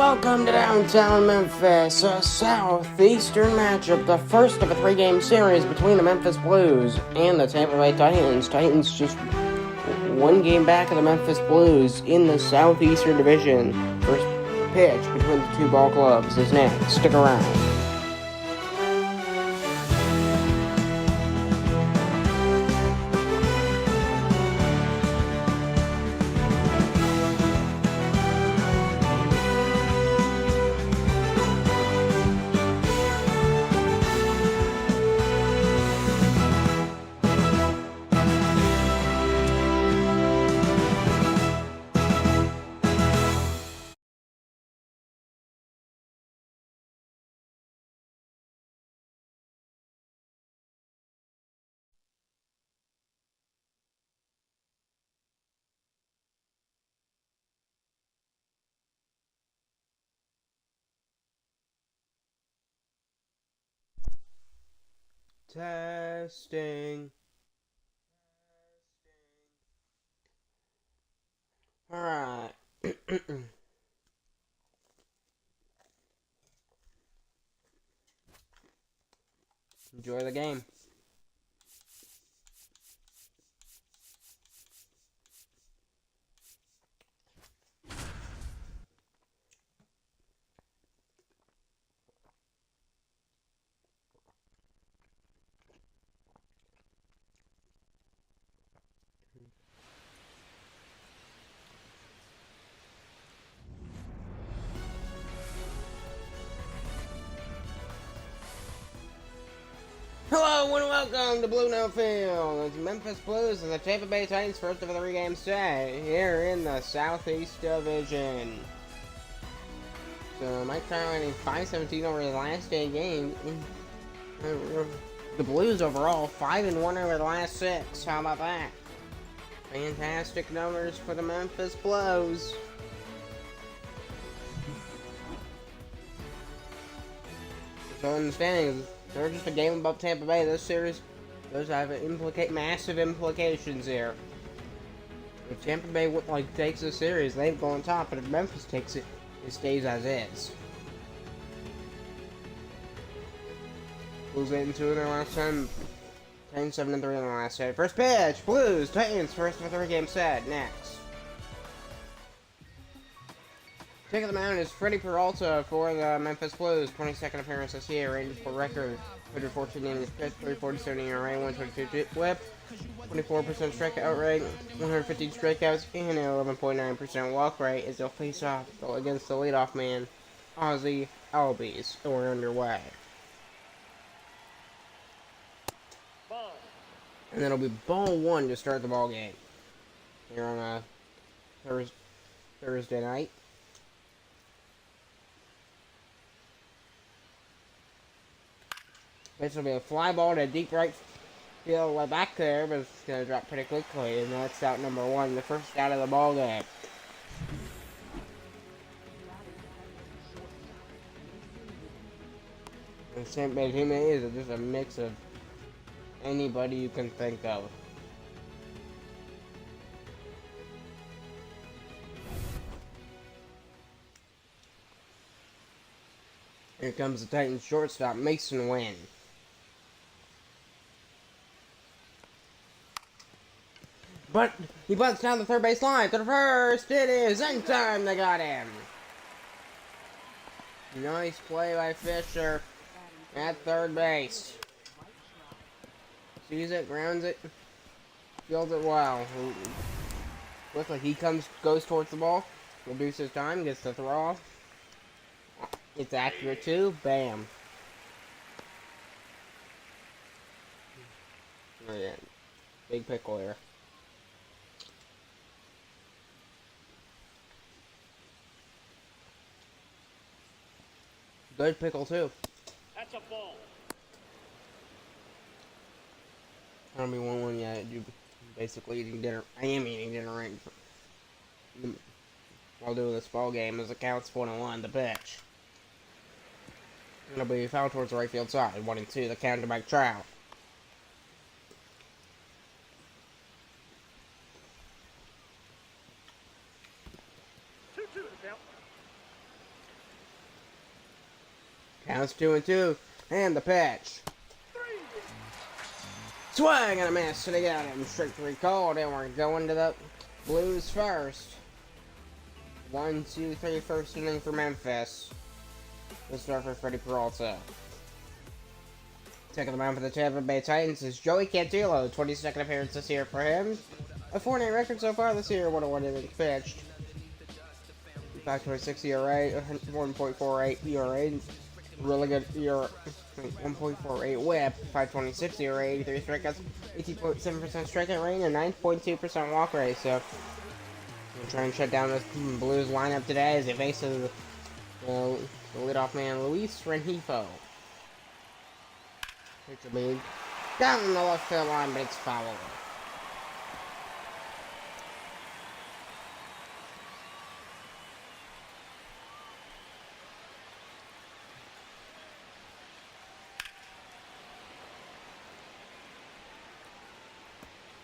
Welcome to downtown Memphis, a southeastern matchup, the first of a three-game series between the Memphis Blues and the Tampa Bay Titans. Titans just one game back of the Memphis Blues in the southeastern division. First pitch between the two ball clubs is next. Stick around. Testing. Alright. Enjoy the game. Hello and welcome to Blue No Field. It's Memphis Blues and the Tampa Bay Titans' first of a three-game set here in the Southeast Division. So Mike Trout winning 5-17 over his last day game. The Blues overall 5-1 over the last 6. How about that? Fantastic numbers for the Memphis Blues. So in the standings, they're just a game above Tampa Bay. This series does have massive implications here. If Tampa Bay takes the series, they go on top. But if Memphis takes it, it stays as is. Blues 8-2 in their last 10. 10-7-3 in the last set. First pitch, Blues, Titans, first of a three-game set. Next. Taking the mound is Freddie Peralta for the Memphis Blues. 22nd appearance this year. Rangers for record. 114 innings pitched, 347 ERA, 122 whip, 24% strikeout rate, 115 strikeouts, and an 11.9% walk rate as they'll face off against the leadoff man, Ozzie Albies. And we're underway. And then it'll be ball one to start the ball game here on a Thursday night. This will be a fly ball to deep right field way back there, but it's going to drop pretty quickly, and that's out number one, the first out of the ball game. The Tampa Bay team is just a mix of anybody you can think of. Here comes the Titans shortstop, Mason Wynn. But he bunts down the third base line to the first. It is in time. They got him. Nice play by Fisher at third base. Sees it, grounds it, fields it well. Looks like he goes towards the ball, reduces time, gets the throw off. It's accurate too. Bam. Oh yeah, big pickle here. Good pickle too. That's a ball. I don't be one yet. You basically eating dinner. I am eating dinner right while doing this ball game as it counts 1-1 the pitch. It'll be foul towards the right field side. 1-2 the count to Mike Trout. Now it's 2-2. And the pitch. Swing and a miss. And they got him. Strike 3 called. And we're going to the Blues first. 1-2-3 first inning for Memphis. This start for Freddie Peralta. Taking the mound for the Tampa Bay Titans is Joey Cantillo. 22nd appearance this year for him. A 4-8 record so far this year. 101 innings pitched. 5.26 ERA, 1.48 ERA, really good ERA, 1.48 WHIP, 5.26 ERA, 83 strikeouts, 18.7% strikeout rate, and 9.2% walk rate. So, we'll try and shut down this Blues lineup today as they face the leadoff man Luis Rengifo. Pitcher being down in the left field line, but it's foul.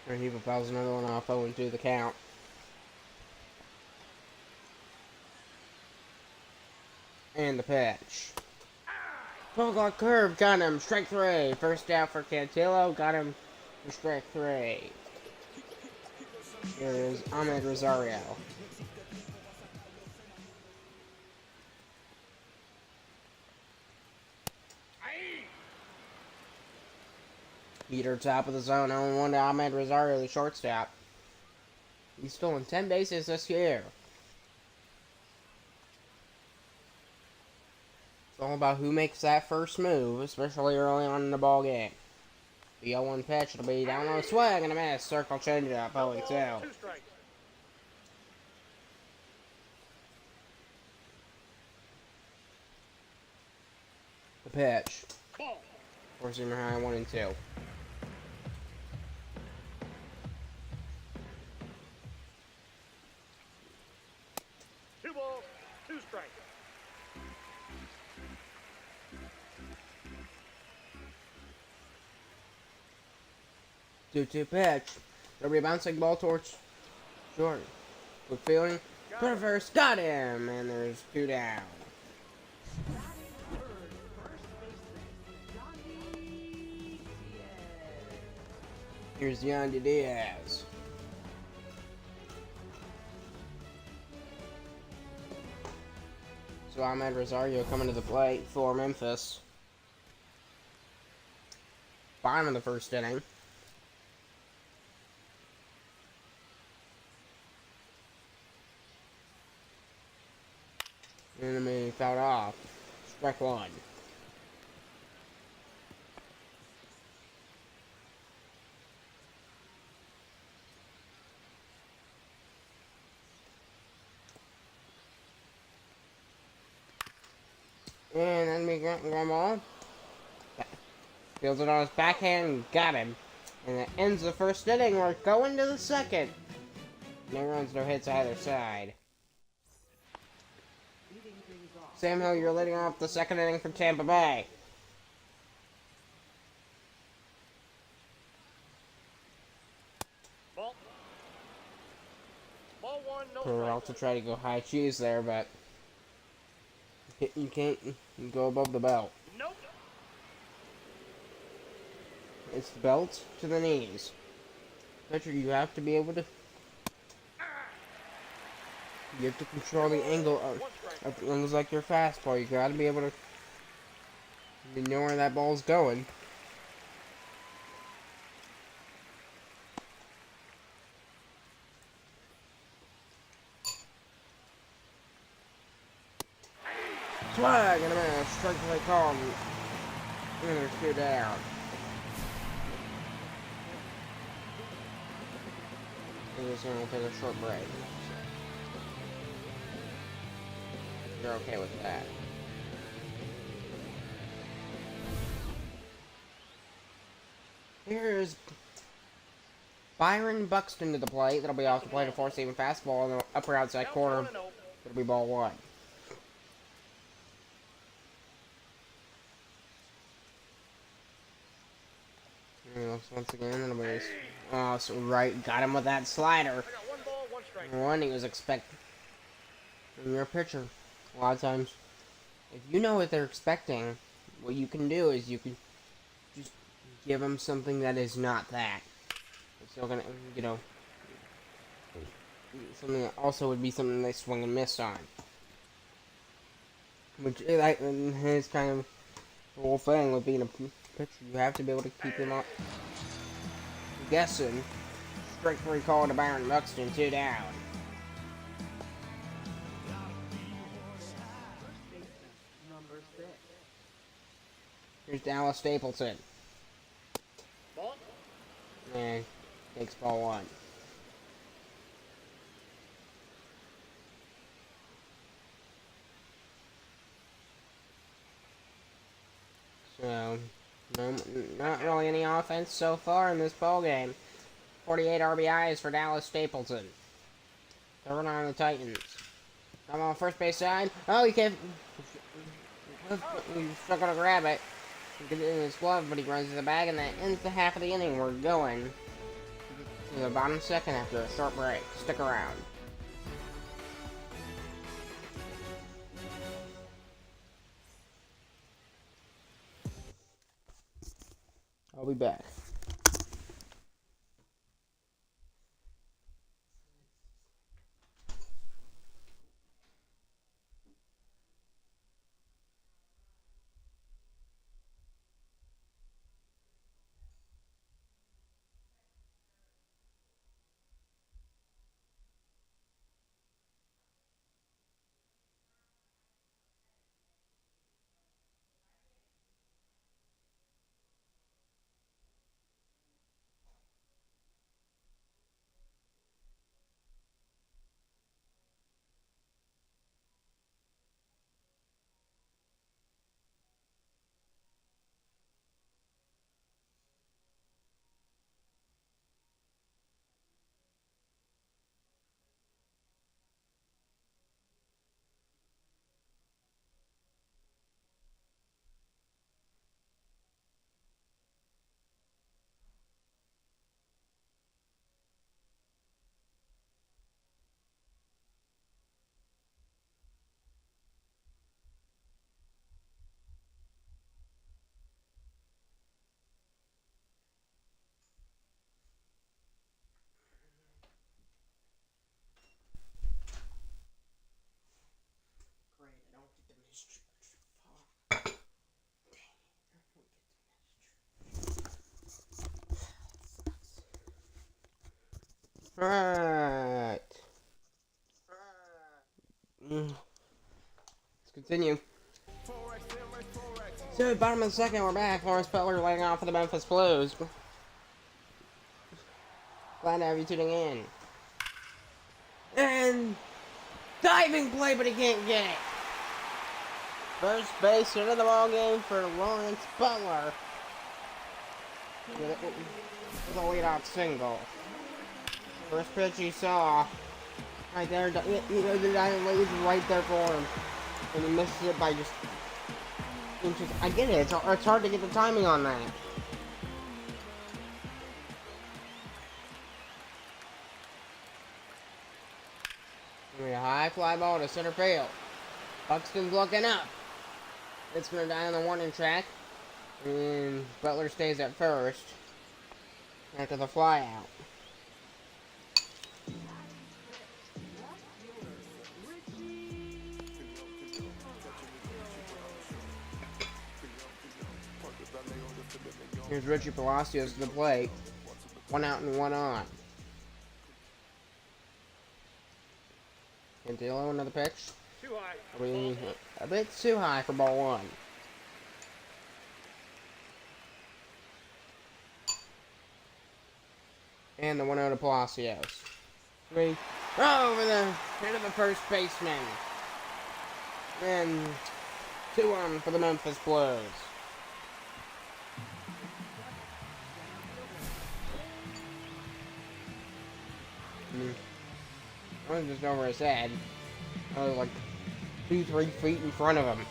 Rengifo fouls another one off, 0-2 the count. And the pitch. 12 o'clock curve, got him, strike 3. First out for Cantillo, got him for strike 3. Here's Ahmed Rosario. Peter top of the zone, 0-1 to Ahmed Rosario, the shortstop. He's stolen 10 bases this year. It's all about who makes that first move, especially early on in the ball game. The 0-1 pitch, it'll be down low, swing and a miss, circle changeup, 0-2. The pitch. 4-seamer high, 1-2. Two pitch. There'll be a bouncing ball towards Jordan. Quick fielding. Toward first. Got him. And there's 2 down. Here's Yandy Diaz. So Ahmed Rosario coming to the plate for Memphis. Bottom of the first inning. Enemy fouled off. Strike 1. And enemy grandma fields it on his backhand, got him. And that ends the first inning. We're going to the second. No runs, no hits either side. Sam Hill, you're leading off the second inning for Tampa Bay. Ball 1, no strike. Also try to go high cheese there, but you can't go above the belt. Nope. It's belt to the knees. Pitcher, you have to be able to. You have to control the angle of the angles like your fastball. You gotta be able to know where that ball's going. Swag and a miss. Strike play called. And there's 2 down. And this one will take a short break. You're okay with that. Here's Byron Buxton to the plate. That'll be off the plate, a 4-seam fastball in the upper outside corner. It'll be ball 1. Once again, it'll be so right. Got him with that slider. 1, he was expecting. You're a pitcher. A lot of times, if you know what they're expecting, what you can do is you can just give them something that is not that. It's still gonna, you know, something that also would be something they swing and miss on. Which is kind of the whole thing with being a pitcher. You have to be able to keep them up guessing. Strike 3 call to Byron Buxton, 2 down. Here's Dallas Stapleton. And takes ball 1. So, not really any offense so far in this ball game. 48 RBIs for Dallas Stapleton. Covering on the Titans. Come on, first base side. Oh, he can't. He's not gonna grab it. Get it in his glove, but he runs to the bag, and that ends the half of the inning. We're going to the bottom second after a short break. Stick around. I'll be back. Alright. Let's continue. So, bottom of the second, we're back. Lawrence Butler laying off for the Memphis Blues. Glad to have you tuning in. And diving play, but he can't get it. First base into the ball game for Lawrence Butler. With a leadoff single. First pitch you saw. Right there, the diving lead is right there for him. And he misses it by just inches. I get it, it's hard to get the timing on that. A high fly ball to center field. Buxton's looking up. It's going to die on the warning track. And Butler stays at first after the fly out. Here's Richie Palacios to the plate. 1 out and 1 on. Cantillo, another pitch. Too high. A bit too high for ball 1. And the 1-0 to Palacios. 3. Over the head of the first baseman. And 2-1 for the Memphis Blues. I was just over his head. I was like 2-3 feet in front of him.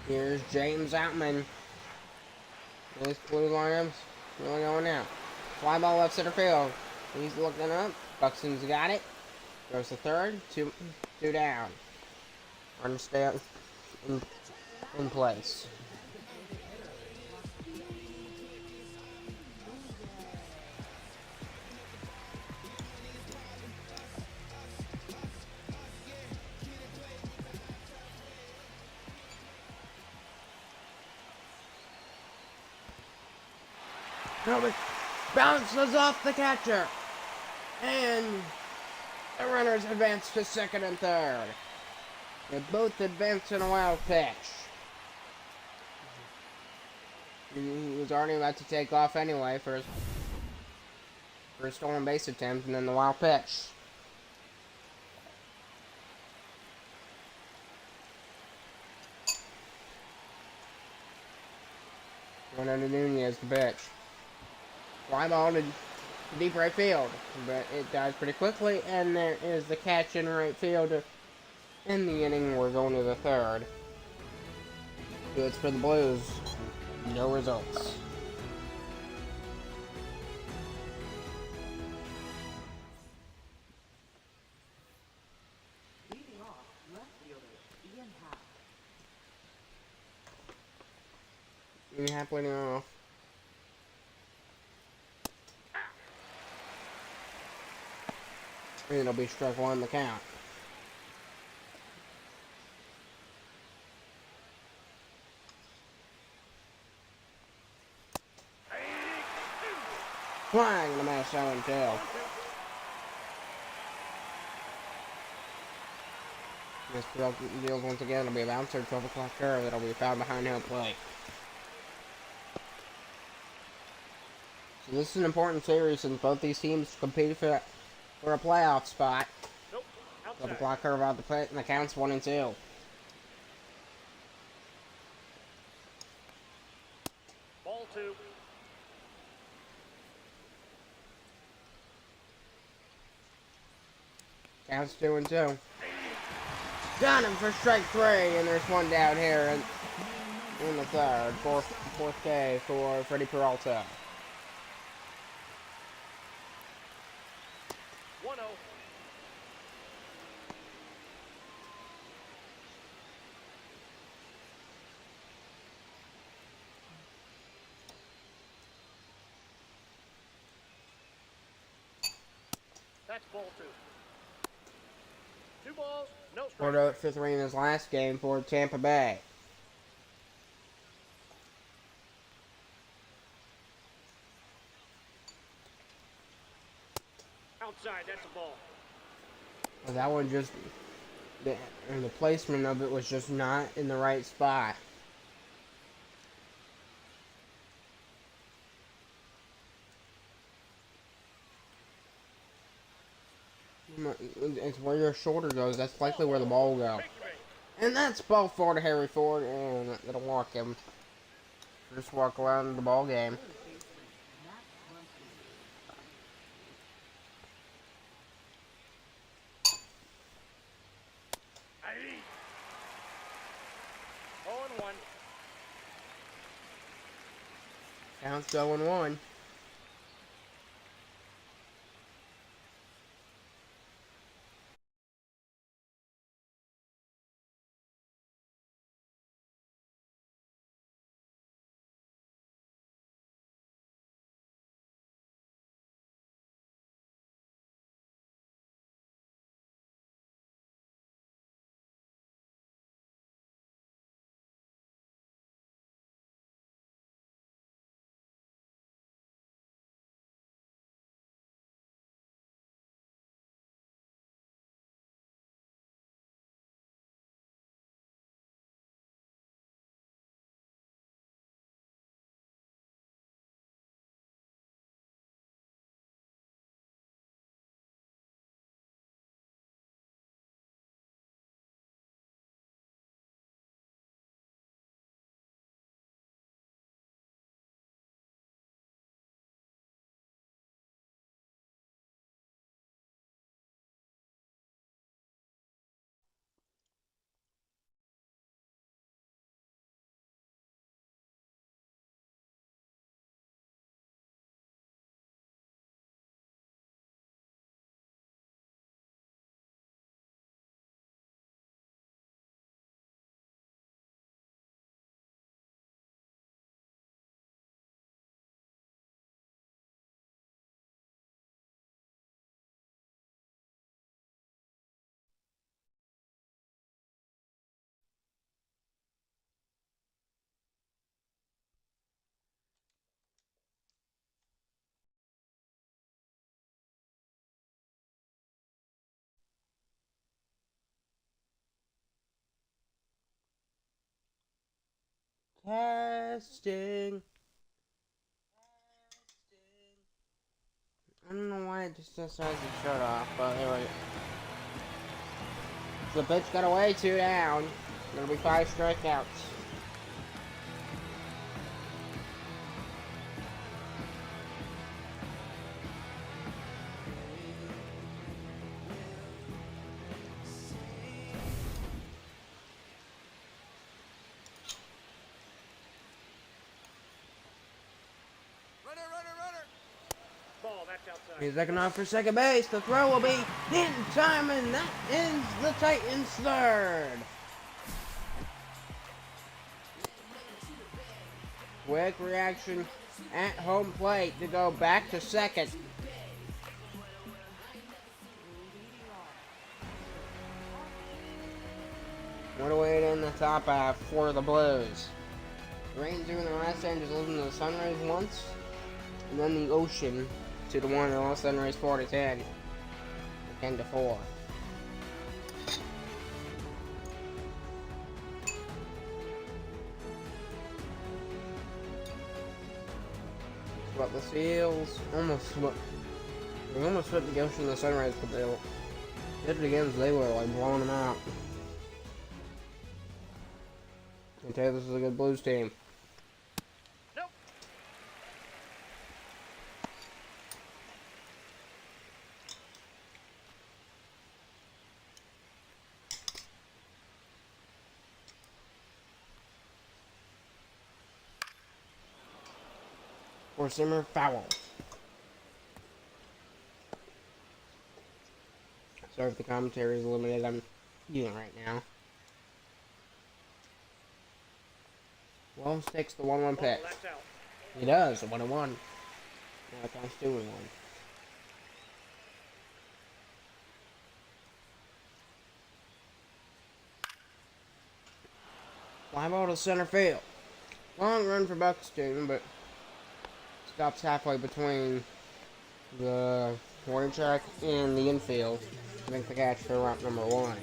Here's James Outman. This blue lineup's really going out. Fly ball left center field. He's looking up. Buxton's got it. Goes to third. Two 2 down. Run stay in place. Kobe bounces off the catcher. And the runners advance to second and third. They both advance in a wild pitch. He was already about to take off anyway for a stolen base attempt, and then the wild pitch. One under Nunez to pitch. Fly ball to deep right field, but it dies pretty quickly, and there is the catch in right field. In the inning, we're going to the third. Good for the Blues. No results. Ian Happ leading off. And it'll be strike one the count. Flying the mass out and tail. This deals once again. It'll be a bouncer, 12 o'clock curve that'll be found behind home plate. So this is an important series since both these teams compete for a playoff spot. 12 o'clock curve out the plate, and the count's 1-2. Ball 2. Counts 2-2. Got him for strike 3, and there's one down here in the third. Fourth K for Freddie Peralta. 1-0. That's ball 2. 2 balls, no strikes. Porto at 5th in his last game for Tampa Bay. Outside, that's a ball. Well, that one just... the placement of it was just not in the right spot. It's where your shoulder goes. That's likely where the ball will go. And that's ball 4 to Harry Ford, and it'll walk him. Just walk around the ball game. Counts 0-1. Testing. I don't know why it just decides to shut off, but anyway. The pitch got away, 2 down. There'll be 5 strikeouts. Ball, that's outside. He's looking off for second base. The throw will be in time, and that ends the Titans' third. Quick reaction at home plate to go back to second. What a way to end the top half for the Blues. Rain doing the last end, just losing to the Sunrise once, and then the Ocean to the one that lost Sunrise 4-10, 10-4. But the Seals almost swept. They almost swept the Ocean and the Sunrise, but they did it again. They were like blowing them out. I can tell you this is a good Blues team. Nope. For Simmer, foul. Sorry if the commentary is limited. I'm eating right now. Wells takes the 1-1 pitch. Ball, that's out. He does, 1-1. Now it counts 2-1. Fly ball to center field. Long run for Buxton, but stops halfway between the warning track and the infield to make the catch for route number 1.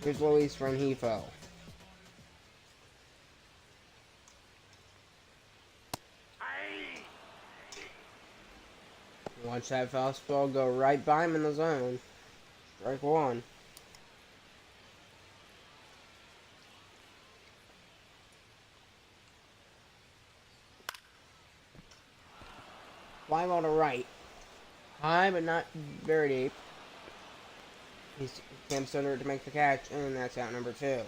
Here's Luis Rengifo. Watch that fastball go right by him in the zone. Strike 1. Fly ball to right. High, but not very deep. He's camps under to make the catch, and that's out number 2.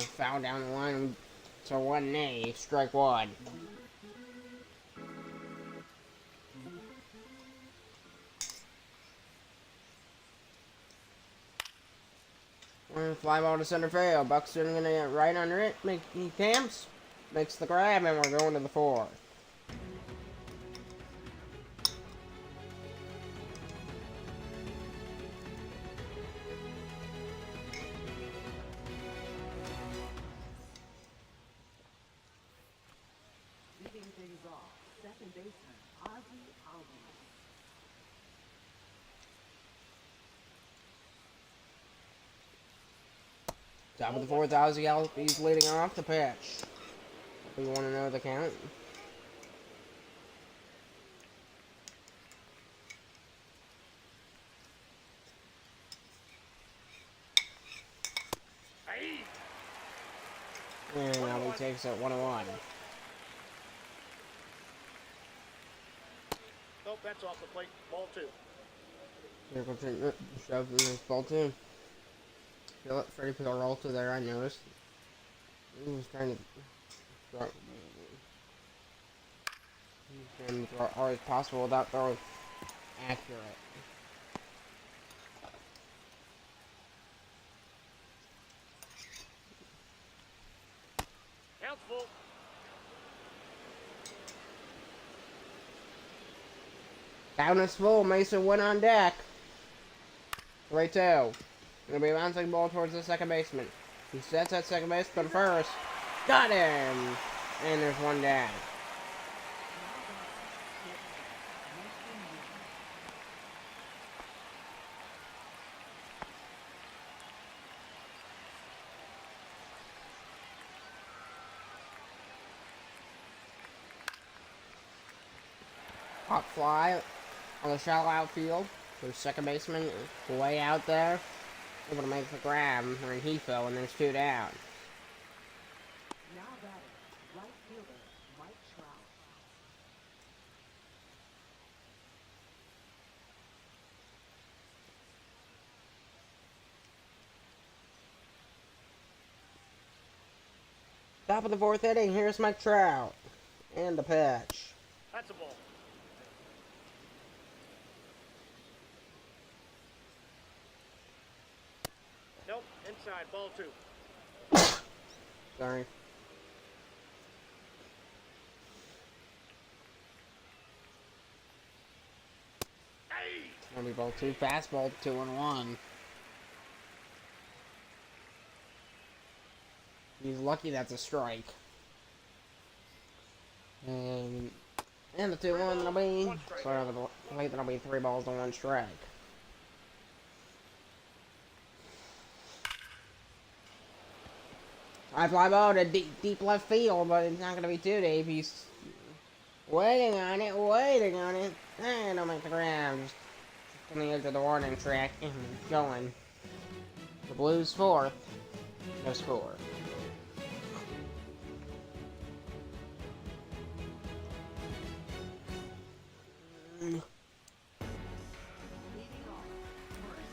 Foul down the line to 1-A, strike 1. Fly ball to center field. Buxton gonna get right under it. He camps, makes the grab, and we're going to the 4th. Top of the 4th, Ozzy Albies leading off the pitch. We want to know the count. And now he takes it 1-1. Nope, that's off the plate. Ball 2. Critical treatment, shoved in this ball 2. Freddie Peralta there, I noticed. He was trying to throw as hard as possible without throwing accurate. Count's full. Count is full. Mason went on deck. 3-2. It'll be a bouncing ball towards the second baseman. He sets at second base, but first. Got him! And there's one down. Hot fly on the shallow outfield. The second baseman is way out there, able to make the grab, and he fell, and there's 2 down. Now batting, right fielder Mike Trout. Top of the 4th inning, here's Mike Trout. And the pitch. That's a ball. Nope, inside, ball 2. Sorry. Hey! Gonna be ball 2, fastball 2-1. He's lucky that's a strike. And the 2-1 that'll be, sorry, that'll be 3 balls to 1 strike. I fly ball to deep left field, but it's not gonna be too deep. He's waiting on it, and I'll make the grab. Just on the edge of the warning track and going. The Blues 4th, no score.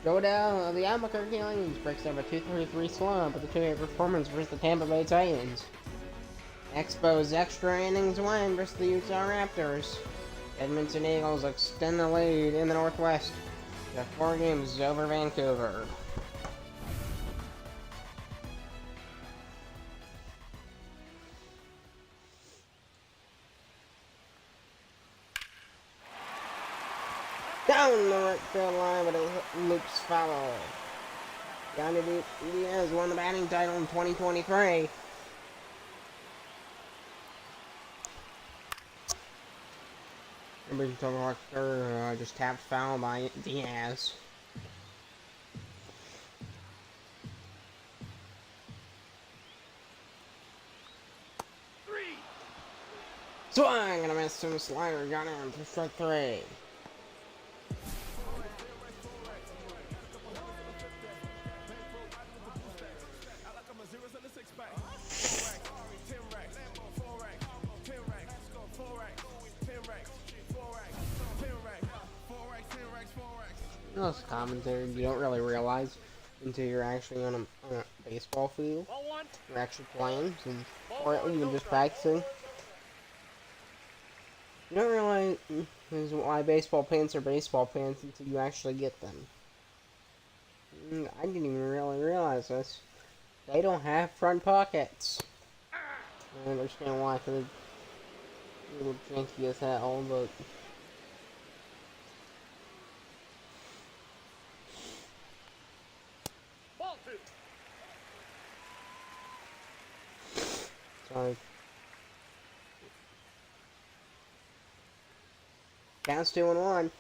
Showdown of the Albuquerque Lions breaks down a 2-3-3 slump with a 2-8 performance versus the Tampa Bay Titans. Expos extra innings win versus the Utah Raptors. Edmonton Eagles extend the lead in the Northwest. The 4 games over Vancouver. Down the right field line, but it loops foul. Yandy Diaz won the batting title in 2023. Walker just tapped foul by Diaz. Swing and a miss to the slider. Got him for strike 3. You know, it's commentary you don't really realize until you're actually on a baseball field. You're actually playing, or even just practicing. You don't realize why baseball pants are baseball pants until you actually get them. I didn't even really realize this. They don't have front pockets. I understand why, because they're a little janky as hell, but... Sorry. Counts 2-1.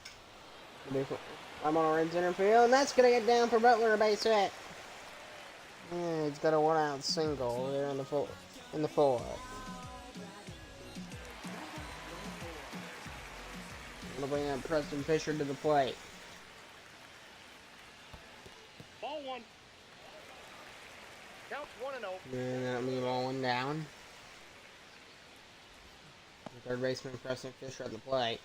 I'm on a red center field, and that's gonna get down for Butler, a base hit. Yeah, he's got a 1-out single there in the fourth. Gonna bring up Preston Fisher to the plate. Ball 1. Counts 1-0. And that'll be ball 1 down. Third baseman Preston Fisher at the plate.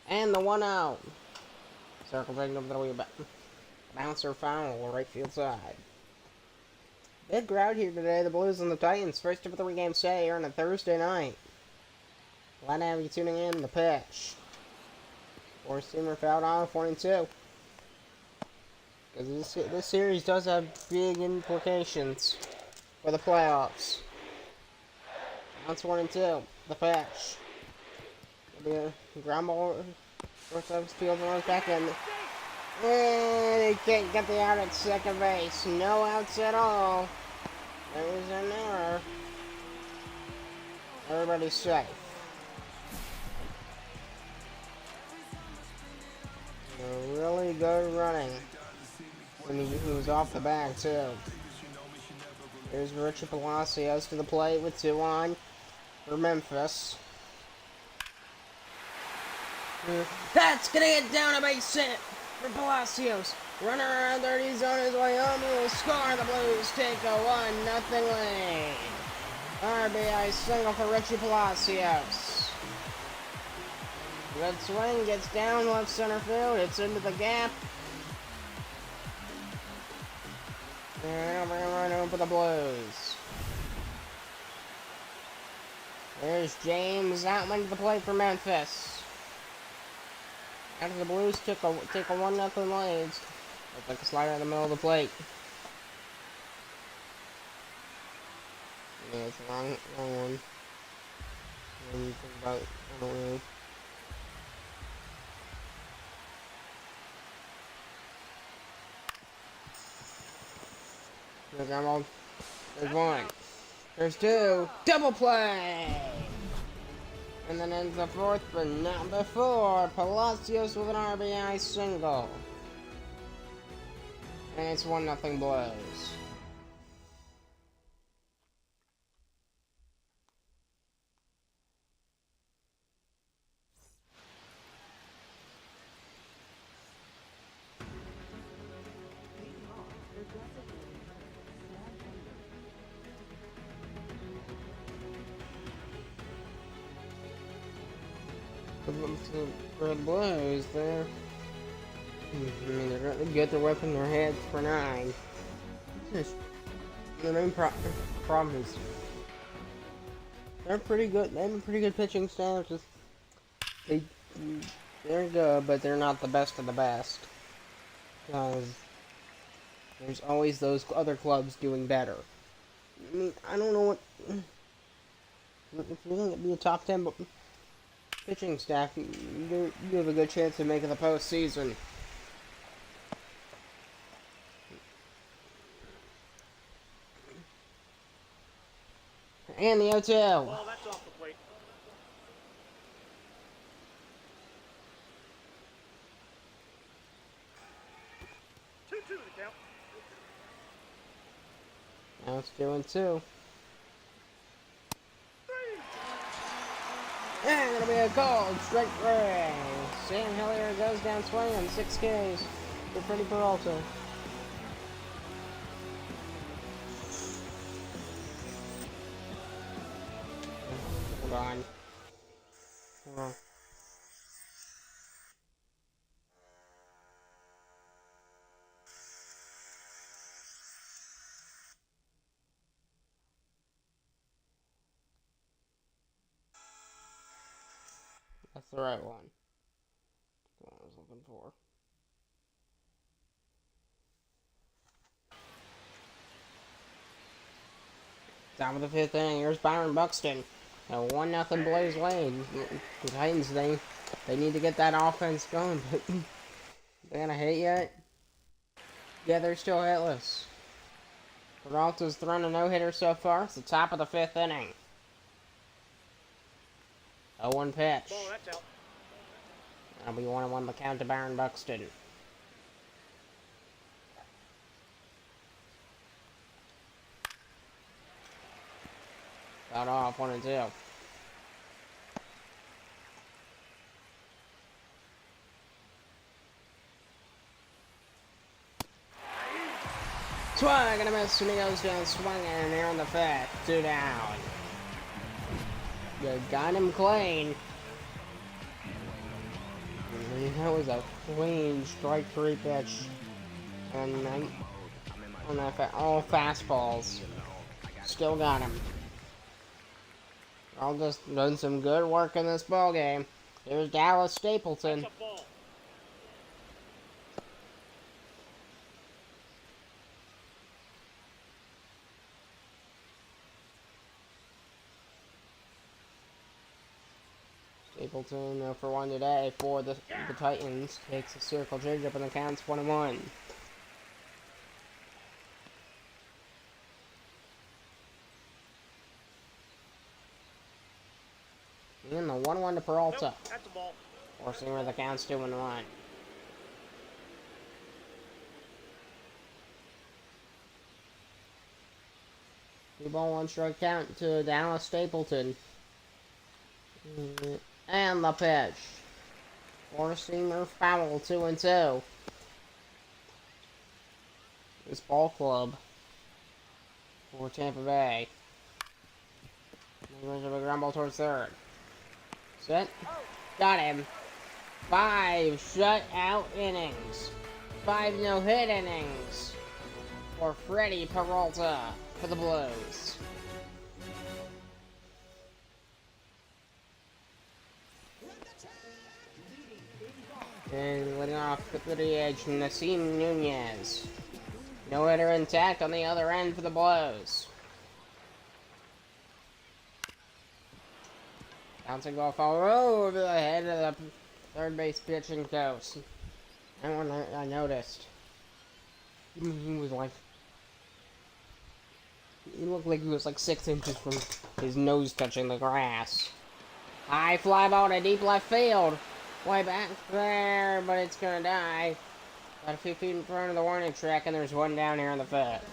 And the 1-out. Circle taking up the way back. Bouncer foul, right field side. Big crowd here today. The Blues and the Titans. First of the 3 games today here on a Thursday night. Glad to have you tuning in. The pitch. Four-seamer fouled off, 1-2. Because this series does have big implications for the playoffs. That's 1-2. The pitch. It'll be a ground ball. Shortstop's field runs back in. And he can't get the out at second base. No outs at all. There's an error. Everybody's safe. A really good running. And he was off the bag, too. There's Richie Palacios to the plate with 2 on for Memphis. That's gonna get down a base hit for Palacios. Runner around third, he's on his way home. He will score. The Blues take a 1-0 lead. RBI single for Richie Palacios. Good swing, gets down left center field. It's into the gap. And we're gonna run over the Blues. There's James Outman to the plate for Memphis. After the Blues take a 1-0 lead, looks like a slider in the middle of the plate. Yeah, it's a long one. When you think about, I don't know. There's 1. There's 2. Double play! And then ends the 4th, but not before. Palacios with an RBI single. And it's 1-0 Blues. For the Blues, they're going to get their weapon in their heads for 9. Just, the main problem is they're pretty good. They have a pretty good pitching staff. Just they're good, but they're not the best of the best. Because there's always those other clubs doing better. I mean, I don't know what if you're going to be a top 10 pitching staff, you have a good chance of making the postseason. And the 0-2. Ball, that's off the plate. Two the count. Now it's 2-2. And it'll be a cold strike 3. Sam Hillier goes down swinging 6 Ks for Freddie Peralta. Hold on. That's the right one. That's what I was looking for. Top of the 5th inning, here's Byron Buxton. A 1-0 Blues lead. The Titans, they need to get that offense going, but they gonna hit yet? Yeah, they're still hitless. Peralta's thrown a no-hitter so far. It's the top of the 5th inning. 0-1 pitch. Ball, that's out. That'll be 1-1 the count to Byron Buxton. Got off 1-2. Swing and a miss, and he goes down swinging, and they're on the 5th. 2 down. You got him clean. That was a clean strike 3 pitch. And on that all fastballs. Still got him. All just done some good work in this ball game. Here's Dallas Stapleton. That's a ball. Stapleton 0 for 1 today for the Titans. Takes a circle changeup and the count's 1-1. And the 1-1 to Peralta. Nope, that's a ball. Forcing where the count's 2-1. Two ball, one strike count to Dallas Stapleton. And the pitch. Four-seamer foul, 2-2. This ball club for Tampa Bay. There's a big ground ball towards third. Set. Got him. 5 shutout innings. 5 no-hit innings for Freddie Peralta for the Blues. And leading off to the edge, Nasim Nunez. No hitter intact on the other end for the Blues. Bouncing ball foul over the head of the third base pitching coach. That one I noticed. He was like, he looked like he was like 6 inches from his nose touching the grass. High fly ball to deep left field. Way back there, but it's gonna die. About a few feet in front of the warning track, and there's one down here on the fifth.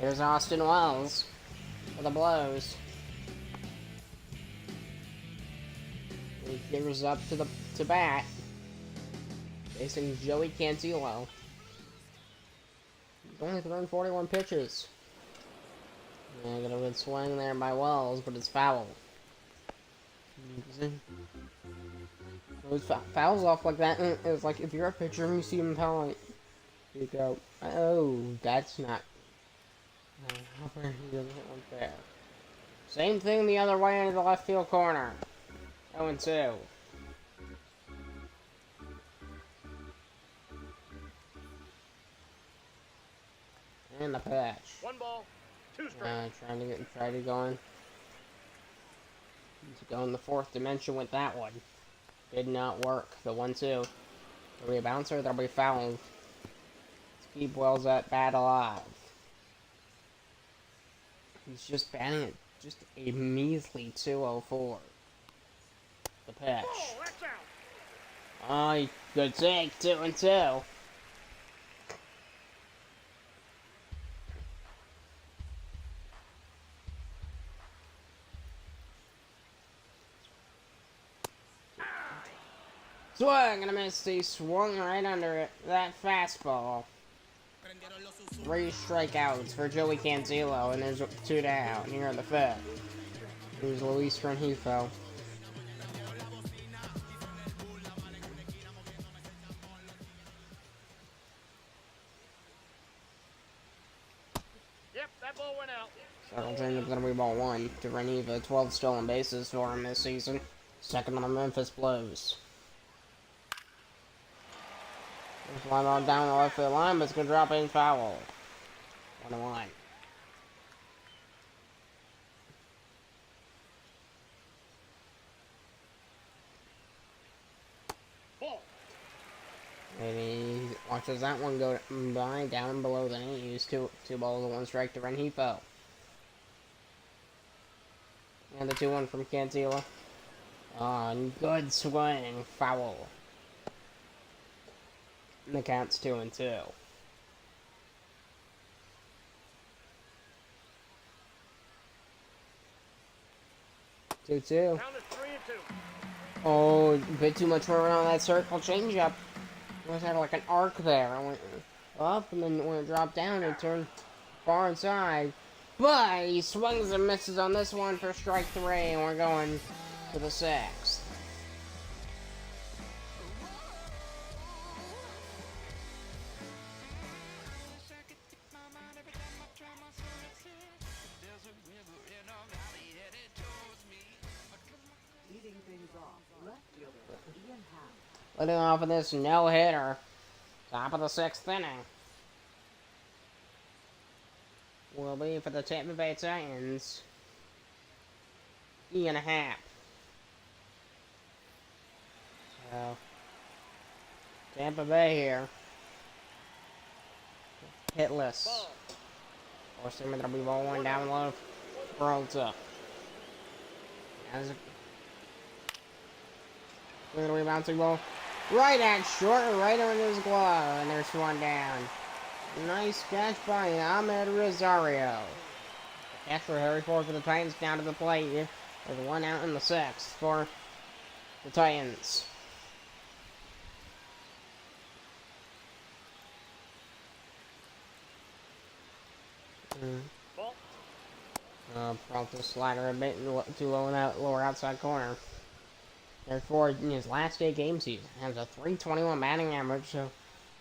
Here's Austin Wells for the Blues. He gears up to bat, facing Joey Cantillo. He's only thrown 41 pitches. Yeah, got a good swing there by Wells, but it's foul. Those fouls off like that, it's like if you're a pitcher and you see him talent, you go, oh, that's not. How far he doesn't hit one there. Same thing the other way into the left field corner. 0-2. And the pitch. 1 ball, 2 strikes. Trying to get Friday going. To go in the fourth dimension with that one. Did not work. The 1-2. There'll be a bouncer, there'll be a foul. Let's keep Wells at bat alive. He's just batting it just a measly 204. The pitch. Oh, that's out. Oh, good take. 2-2. Swing and a miss. He swung right under it. That fastball. 3 strikeouts for Joey Cantillo, and there's 2 down here in the fifth. Here's Luis Rengifo. Yep, that ball went out. Second change is going to be ball 1 to Rengifo. 12 stolen bases for him this season. Second on the Memphis Blues. Fly ball down the left field line, but it's going to drop in foul. 1-1. Ball. And he watches that one go by down below the knees. 2 balls and 1 strike to Rengifo. And the 2-1 from Cantillo. Good swing. Foul. And the count's 2-2. 2-2. Count is 3-2. Oh, a bit too much room on that circle changeup. It was had like an arc there. It went up, and then when it dropped down, it turned far inside. But he swings and misses on this one for strike 3, and we're going to the 6th. Leading things off, left fielder Ian Happ. Leading off of this no-hitter. Top of the 6th inning. Will be for the Tampa Bay Titans. E&a-half. So, Tampa Bay here. Hitless. Ball. Or assuming that'll be rolling down low. World's up. As a rebounding ball. Right at short, right under his glove. And there's one down. Nice catch by Ahmed Rosario. Catch for Harry Ford for the Titans down to the plate. There's one out in the sixth for the Titans. Probably slider a bit too low in that lower outside corner. Therefore, in his last 8 games, he has a .321 batting average, so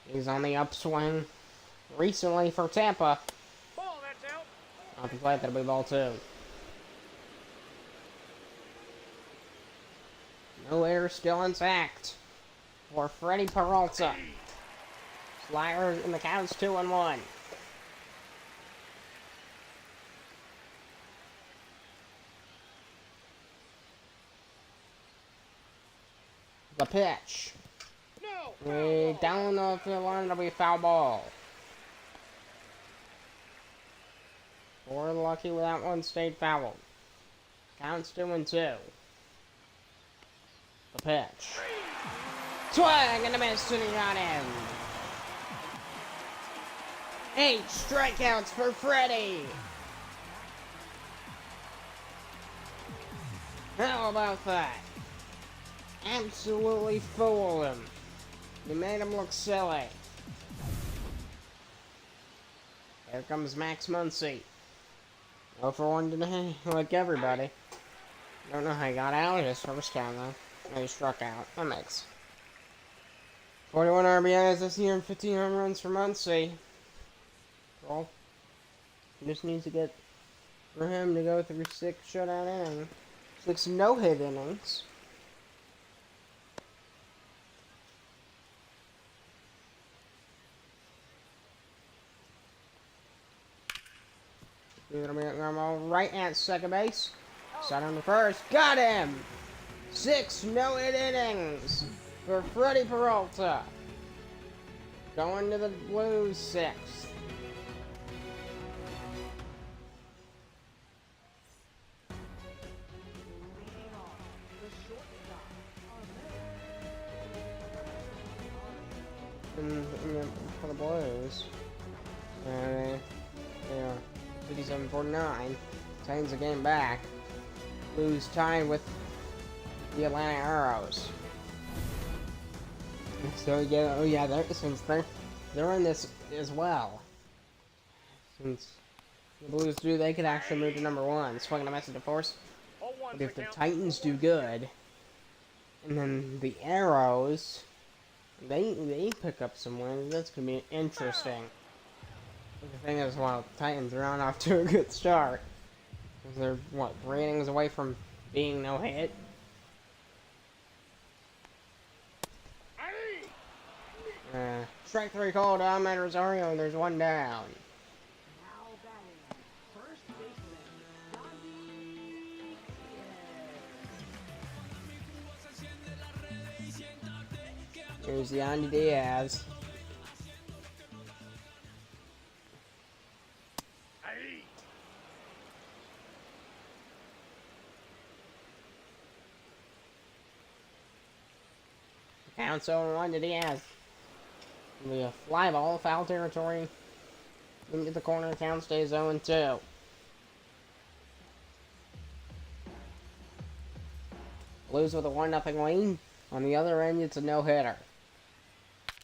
he's on the upswing recently for Tampa. Ball, that's out. Off the plate, that'll be ball 2. No error still intact for Freddie Peralta. Slider in the count's 2-1. The pitch. No. Way down the field line, that'll be a foul ball. Or lucky with that one, stayed fouled. Counts 2-2. The pitch. Swing and a miss, and he got him. 8 strikeouts for Freddie. How about that? Absolutely fooled him. You made him look silly. Here comes Max Muncy. 0 for 1 today, like everybody. Don't know how he got out of his first time though. No, he struck out. That makes 41 RBIs this year and 15 home runs for Muncy. Well, just needs to get for him to go through 6 shutout innings. 6 no-hit innings. Right at second base. Side on the first. Got him! 6 no-hit innings for Freddie Peralta. Going to the Blues 6th. For the Blues. Yeah. 57-49. Titans a game back. Blues tied with the Atlanta Arrows. So yeah, since they're in this as well. Since the Blues do, they could actually move to number 1. Swinging a message to force. But if the Titans do good, and then the Arrows, they pick up some wins, that's gonna be interesting. The thing is, well, the Titans are on off to a good start. They're, 3 innings away from being no hit. Strike 3 called Ahmed Rosario, and there's 1 down. Now batting, first baseman, Here's Yandy Diaz. Counts 0-1 to Diaz. It'll be a fly ball, foul territory. Into the corner, count stays 0-2. Blues with a 1-0 lead. On the other end, it's a no-hitter.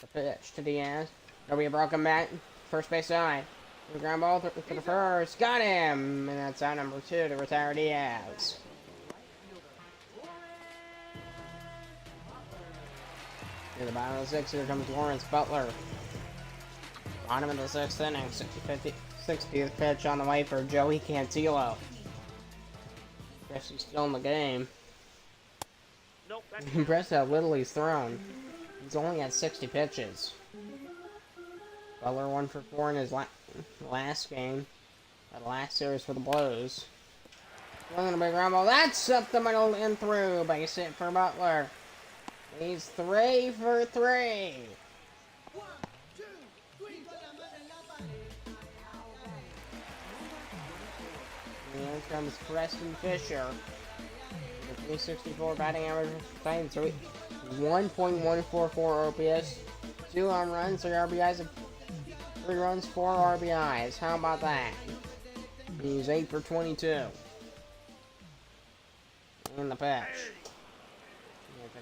The pitch to Diaz. There'll be a broken bat. First base side. The ground ball for the first. Got him! And that's out number 2 to retire Diaz. In the bottom of the 6th, here comes Lawrence Butler. Bottom of the 6th inning, 60th pitch on the way for Joey Cantillo. Guess he's still in the game. Nope, Impressed how little he's thrown. He's only had 60 pitches. Butler 1 for 4 in his last game. The last series for the Blues. Swinging a big rumble. That's up the middle and through. Base hit for Butler. He's 3 for 3. And here comes Preston Fisher. With 364 batting average, 1.144 OPS, 2 home runs, 3 RBIs, and 3 runs, 4 RBIs. How about that? He's 8 for 22. In the pitch.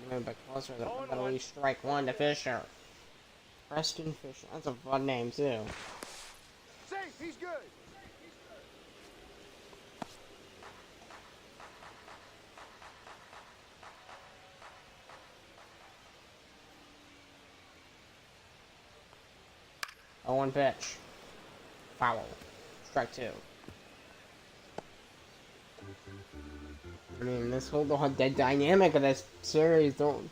Move a bit closer. That'll be strike 1 to Fisher. Preston Fisher. That's a fun name too. Safe, he's good. Oh, 1 pitch. Foul. Strike 2. I mean, this whole the dynamic of this series is going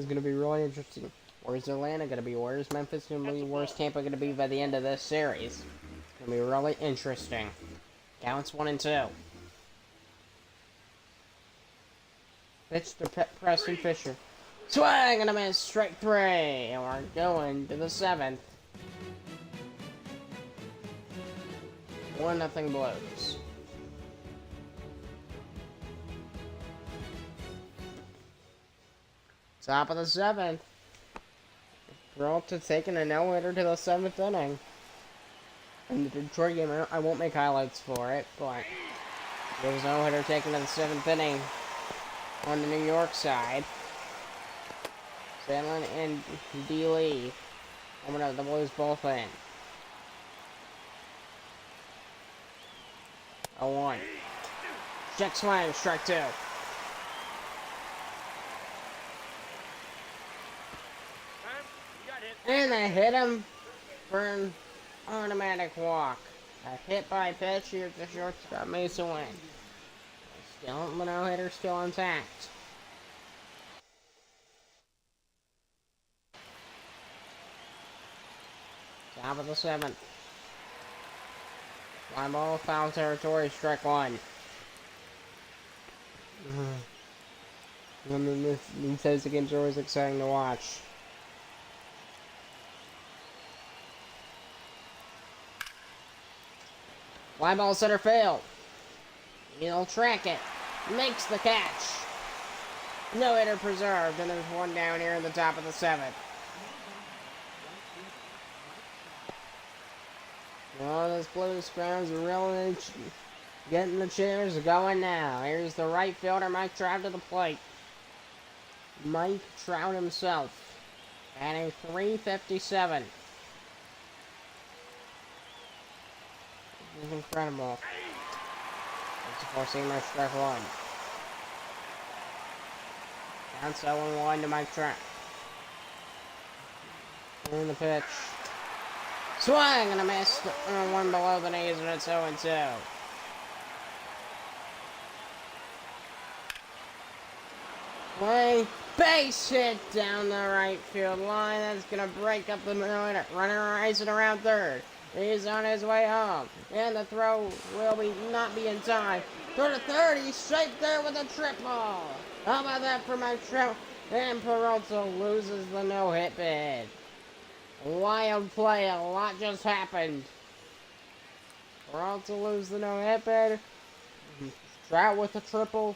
to be really interesting. Where's Atlanta going to be? Where's Memphis going to be? Where's Tampa going to be by the end of this series? It's going to be really interesting. Counts 1 and 2. Pitch to Preston Fisher. Swing and a miss. Strike 3. And we're going to the 7th. 1-0 Blues. Top of the 7th. Peralta taking a no-hitter to the 7th inning. In the Detroit game, I won't make highlights for it, but there was a no-hitter taken to the 7th inning on the New York side. Sandlin and D. Lee. I'm gonna the Blues both in. 0-1. Check swing, strike 2. And they hit him for an automatic walk. A hit by pitch here at the shortstop Mason Wayne. Still, the no-hitter still intact. Top of the 7th. Fly ball, foul territory, strike 1. I mean, these games are always exciting to watch. Fly ball center field. He'll track it. Makes the catch. No hitter preserved, and there's 1 down here in the top of the 7th. Oh, this Blues crowd's really getting the cheers going now. Here's the right fielder, Mike Trout, to the plate. Mike Trout himself. Batting .357. This is incredible. It's a four-seamer, strike 1. Down 7-1 to Mike Trout. In the pitch. Swing and a miss. 1 below the knees, and it's 0-2. Play base hit down the right field line. That's gonna break up the no-hitter. Runner racing around third. He's on his way home, and the throw will not be in time. Throw to third. He's safe there with a triple. How about that for Mike Trout? And Peralta loses the no-hit bid. Wild play, a lot just happened. Peralta loses the no-hit bid. Trout with a triple.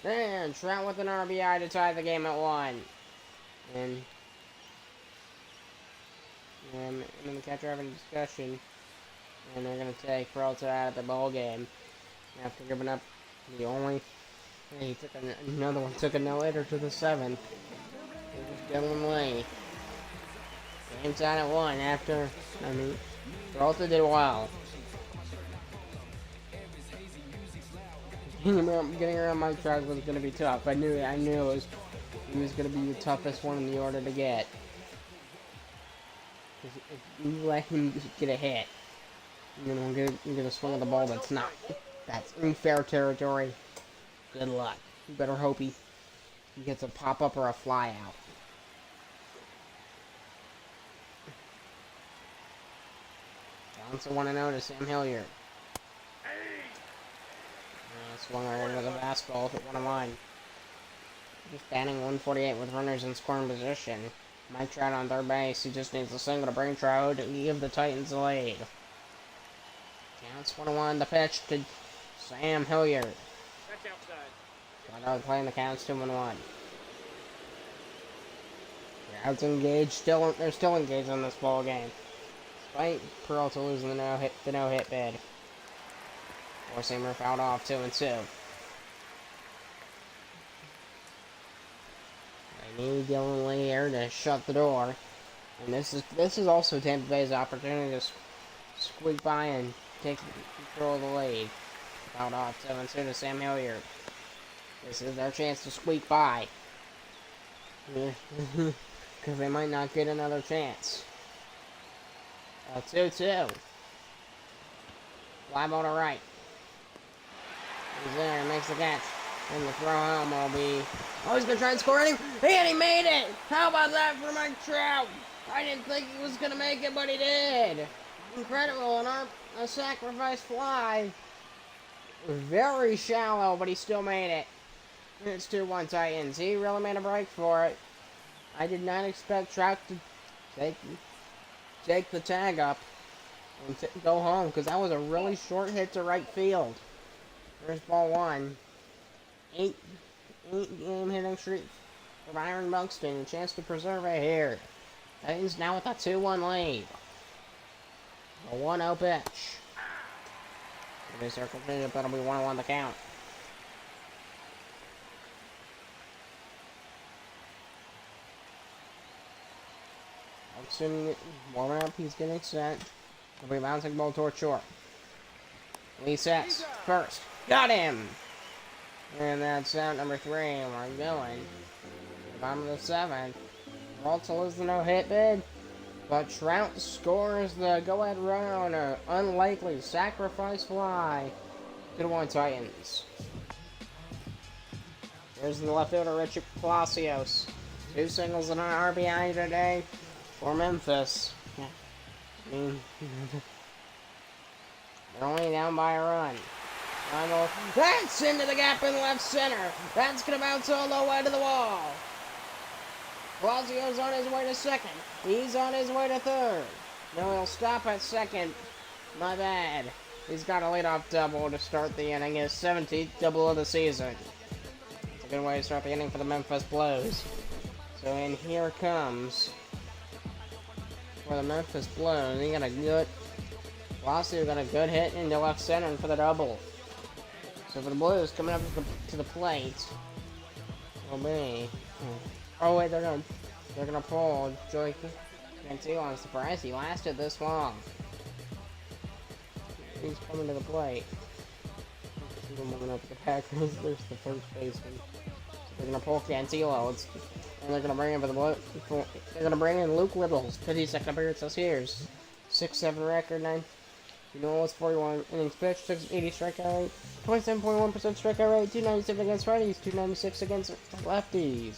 And Trout with an RBI to tie the game at 1. And the catcher having a discussion. And they're going to take Peralta out of the ball game after giving up the only. He took another one, took a no-hitter to the 7th. It was Dylan Lee. Game's out at 1 after, Peralta did well. Getting around Mike Trout was going to be tough. I knew he was going to be the toughest one in the order to get. If you let him get a hit, get a swing of the ball that's unfair territory. Good luck. You better hope he gets a pop-up or a fly-out. Johnson 1-0 to Sam Hilliard. Swung right into the fastball, hit 1-1. Just batting 148 with runners in scoring position. Mike Trout on third base. He just needs a single to bring Trout to give the Titans the lead. Counts 1-1. The pitch to Sam Hilliard. That's outside. Trout playing the counts 2-1. Trout's engaged. They're still engaged on this ball game, despite Peralta losing the no hit bid. Four-seamer fouled off 2-2. They need Dylan Lee here to shut the door, and this is also Tampa Bay's opportunity to squeak by and take control of the lead. Fouled off 7-2 to Sam Hilliard. This is their chance to squeak by, because they might not get another chance. 2-2. Fly ball to right. He's there, makes the catch. And the throw home will be... Oh, he's going to try and score anyway. And he made it! How about that for Mike Trout? I didn't think he was going to make it, but he did. Incredible. A sacrifice fly. Very shallow, but he still made it. It's 2-1 Titans. He really made a break for it. I did not expect Trout to take the tag up and go home, because that was a really short hit to right field. There's ball one. Eight game hitting streak for Byron Buxton. A chance to preserve it here. Titans now with a 2-1 lead. A 1-0 pitch. It'll be circle change, that'll be 1-1 the count. Buxton warming up, he's getting set. He'll be bouncing ball toward short. Lee sets first. Got him! And that's out number 3, and we're going. Bottom of the 7th. Peralta loses the no-hit bid, but Trout scores the go-ahead run on an unlikely sacrifice fly. 2-1 Titans. There's the left fielder, Richard Palacios. 2 singles and an RBI today for Memphis. I mean, they're only down by a run. That's into the gap in left center. That's going to bounce all the way to the wall. Palacios on his way to second. He's on his way to third. No, he'll stop at second. My bad. He's got a leadoff double to start the inning. His 17th double of the season. It's a good way to start the inning for the Memphis Blues. So in here comes for the Memphis Blues. He got a good... Palacios got a good hit into left center for the double. So for the Blues, coming up to the plate, will be... Oh wait, they're gonna pull Joey Cantillo. I'm surprised he lasted this long. He's coming to the plate. See them moving up the Packers. There's the first baseman. So they're gonna pull Cantillo, and they're gonna bring in for the Blues. They're gonna bring in Luke Little's 52nd appearance this year. 6-7 record, 9. You know, it's 41 innings pitched, 680 strikeout rate, 27.1% strikeout rate, 297 against righties, 296 against lefties.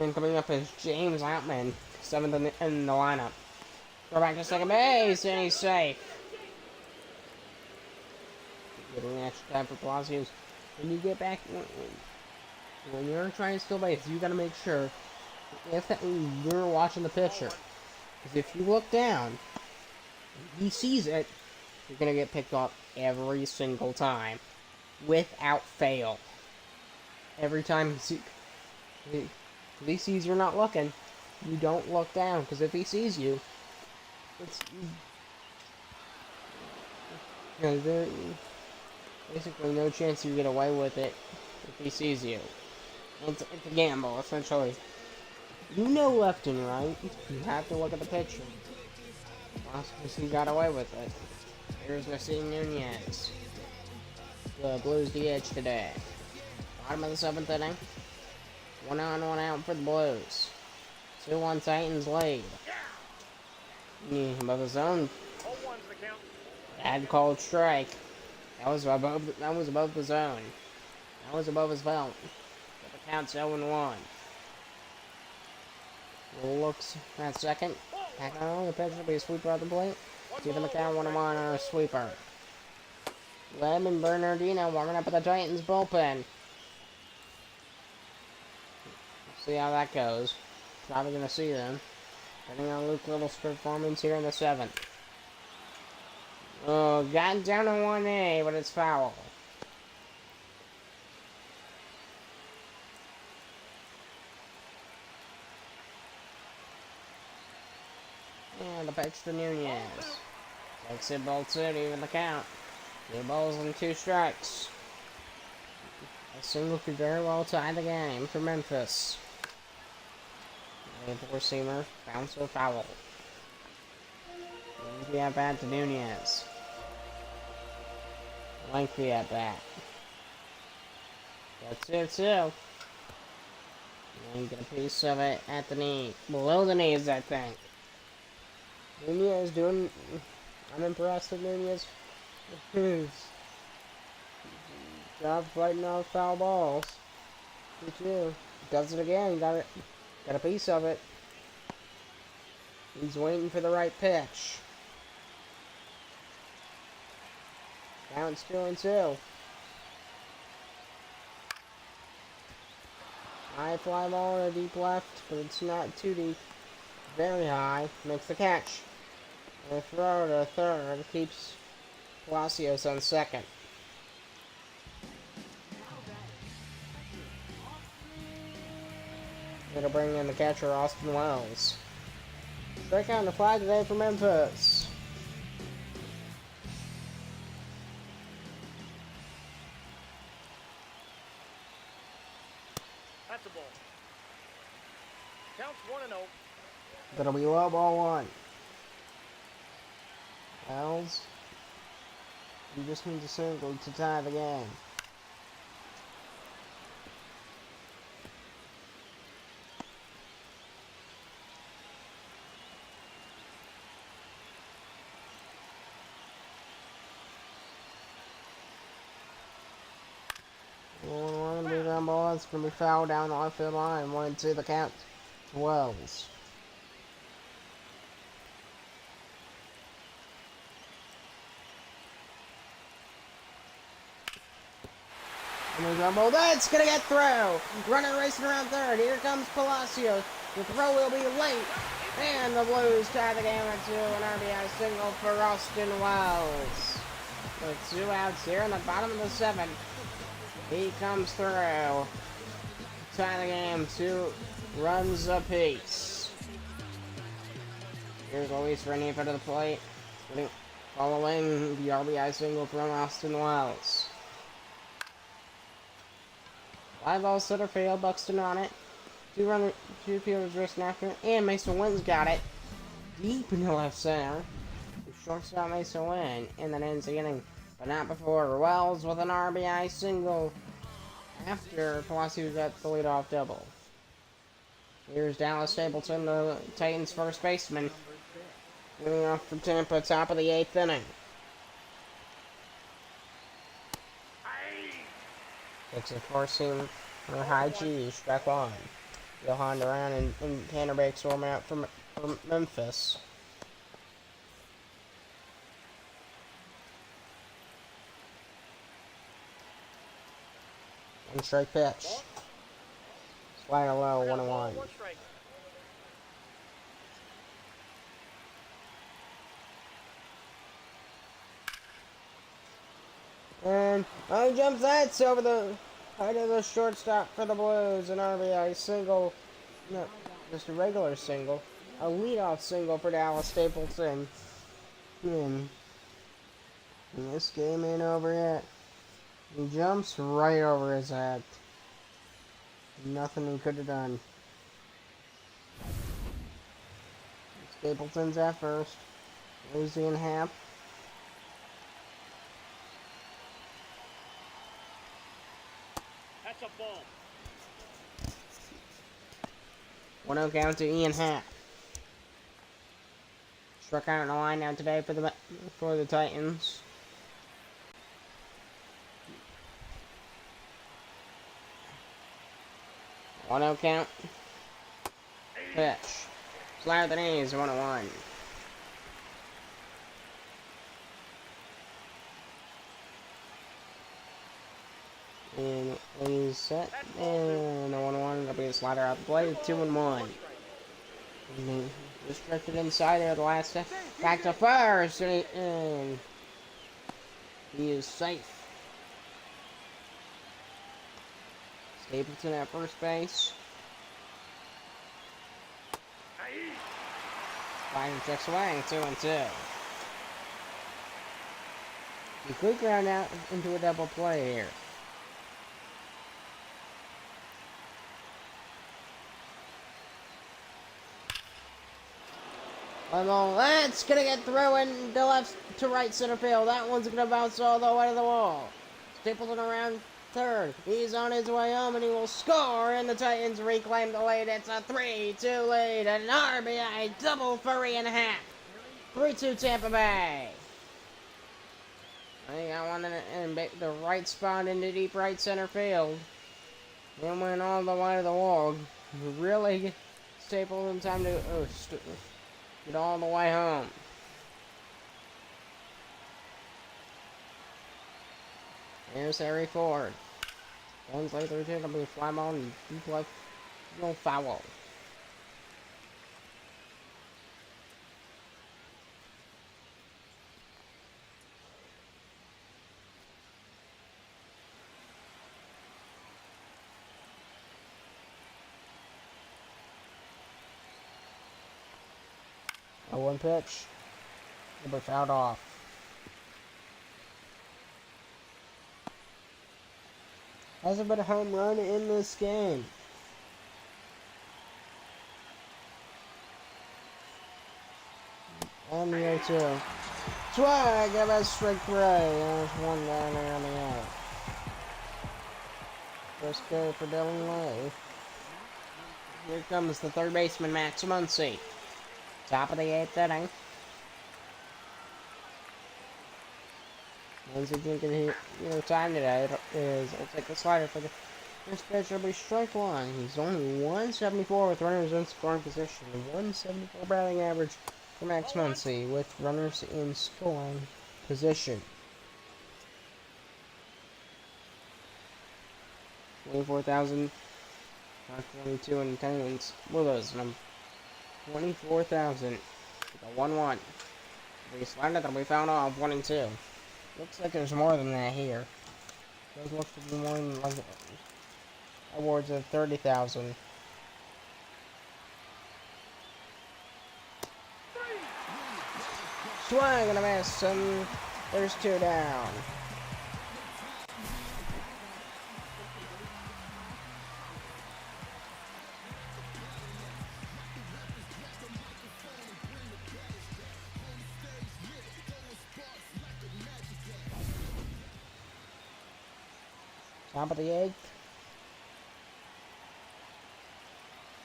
And coming up is James Outman, 7th in the lineup. Go back to second base, and he's safe. Getting extra time for Palacios. When you get back, when you're trying to steal base, you gotta make sure if you're watching the pitcher. Because if you look down, he sees it, you're gonna get picked up every single time, without fail. Every time if he sees you're not looking, you don't look down, because if he sees you, it's there's basically no chance you get away with it if he sees you. It's a gamble, essentially. You know left and right, you have to look at the pitcher. He got away with it. Here's Nassim Nunez. The Blues DH today. Bottom of the 7th inning. 1 on, 1 out for the Blues. 2-1 Titans lead. Above the zone. Bad called strike. That was above the zone. That was above his belt. But the count's 0-1. Looks at second. Back on the pitch will be a sweeper at the plate. Stephen McCown 1-1 on a sweeper. Webb and Bernardino warming up at the Titans bullpen. See how that goes. Probably going to see them. Depending on Luke Little's performance here in the 7th. Oh, got down to 1A, but it's foul. And the pitch to Nunez. Takes it, bolts it, even the count. 2 balls and 2 strikes. A single could very well tie the game for Memphis. A four-seamer, bounce or foul. Lengthy at bat to Nunez. Lengthy at bat. That's it too. And get a piece of it at the knee. Below the knees, I think. Nunez doing... I'm impressed with Nunez. His job fighting off foul balls. Good too. Does it again. Got a piece of it. He's waiting for the right pitch. Counts 2-2. High fly ball to deep left, but it's not too deep. Very high. Makes the catch. And a throw to third keeps Palacios on second. It'll bring in the catcher, Austin Wells. Strikeout on the flag today for Memphis. That's a ball. Counts 1-0. That'll be low ball 1. Wells. You just need a single to tie the game. One big ground ball. It's going to be fouled down the left field line. 1-2 the count to Wells. And the ground ball. That's going to get through. Runner racing around third. Here comes Palacios. The throw will be late. And the Blues tie the game at 2. An RBI single for Austin Wells. With 2 outs here in the bottom of the 7th. He comes through. Tie the game, 2 runs apiece. Here's Luis Renier to the plate. Following the RBI single from Austin Wells. Fly ball center field, Buxton on it. 2 fielders racing after it, and Mason Wynn's got it. Deep in the left center. Shortstop Mason Wynn, and then ends the inning. But not before. Wells with an RBI single after Palacios got the leadoff double. Here's Dallas Stapleton, the Titans' first baseman. Leading off for Tampa, top of the 8th inning. It's a four-seam or high cheese, strike 1. Johan Duran and Tanner Bakes warming out from Memphis. One strike pitch. Slider low, 1-1. And jump that's over the height of the shortstop for the Blues. An RBI single. No, just a regular single. A leadoff single for Dallas Stapleton. And this game ain't over yet. He jumps right over his head. Nothing he could have done. Stapleton's at first. Losing in half. That's a ball. 1-0 count to Ian Happ. Struck out in the line out today for the Titans. One-0 count. Pitch. Slide the knees, 1-1. . And he's set. And the 1-1. It'll be a slider out the play. 2-1. And just drifted inside there the last step. Back to first. And he is safe. Stapleton at first base. Biden checks away. 2-2. He could ground out into a double play here. That's gonna get thrown to left to right center field. That one's gonna bounce all the way to the wall. Stapleton around third. He's on his way home and he will score. And the Titans reclaim the lead. It's a 3-2 lead. An RBI double for 3.5. 3-2 Tampa Bay. I got one in the right spot into deep right center field. And went all the way to the wall. Really Stapleton time to get all the way home. Here's Harry Ford. One's later, it'll be a fly ball and deep left, no foul. A 1 pitch. It'll be fouled off. Hasn't been a home run in this game. On the 0-2. Swag of a strike 3. There's one down there on the out. First go for Dylan Lay. Here comes the third baseman, Max Muncy. Top of the 8th inning. Muncy drinking time today. I'll take the slider for the first pitch. It'll be strike 1. He's only 174 with runners in scoring position. 174 batting average for Max Muncy with runners in scoring position. 24,522 in attendance with us. 24,000. 1-1. The slider that'll be found off 1-2. Looks like there's more than that here. Those look to be more than like awards of 30,000. Swing and a miss, and there's 2 down. Top of the 8th.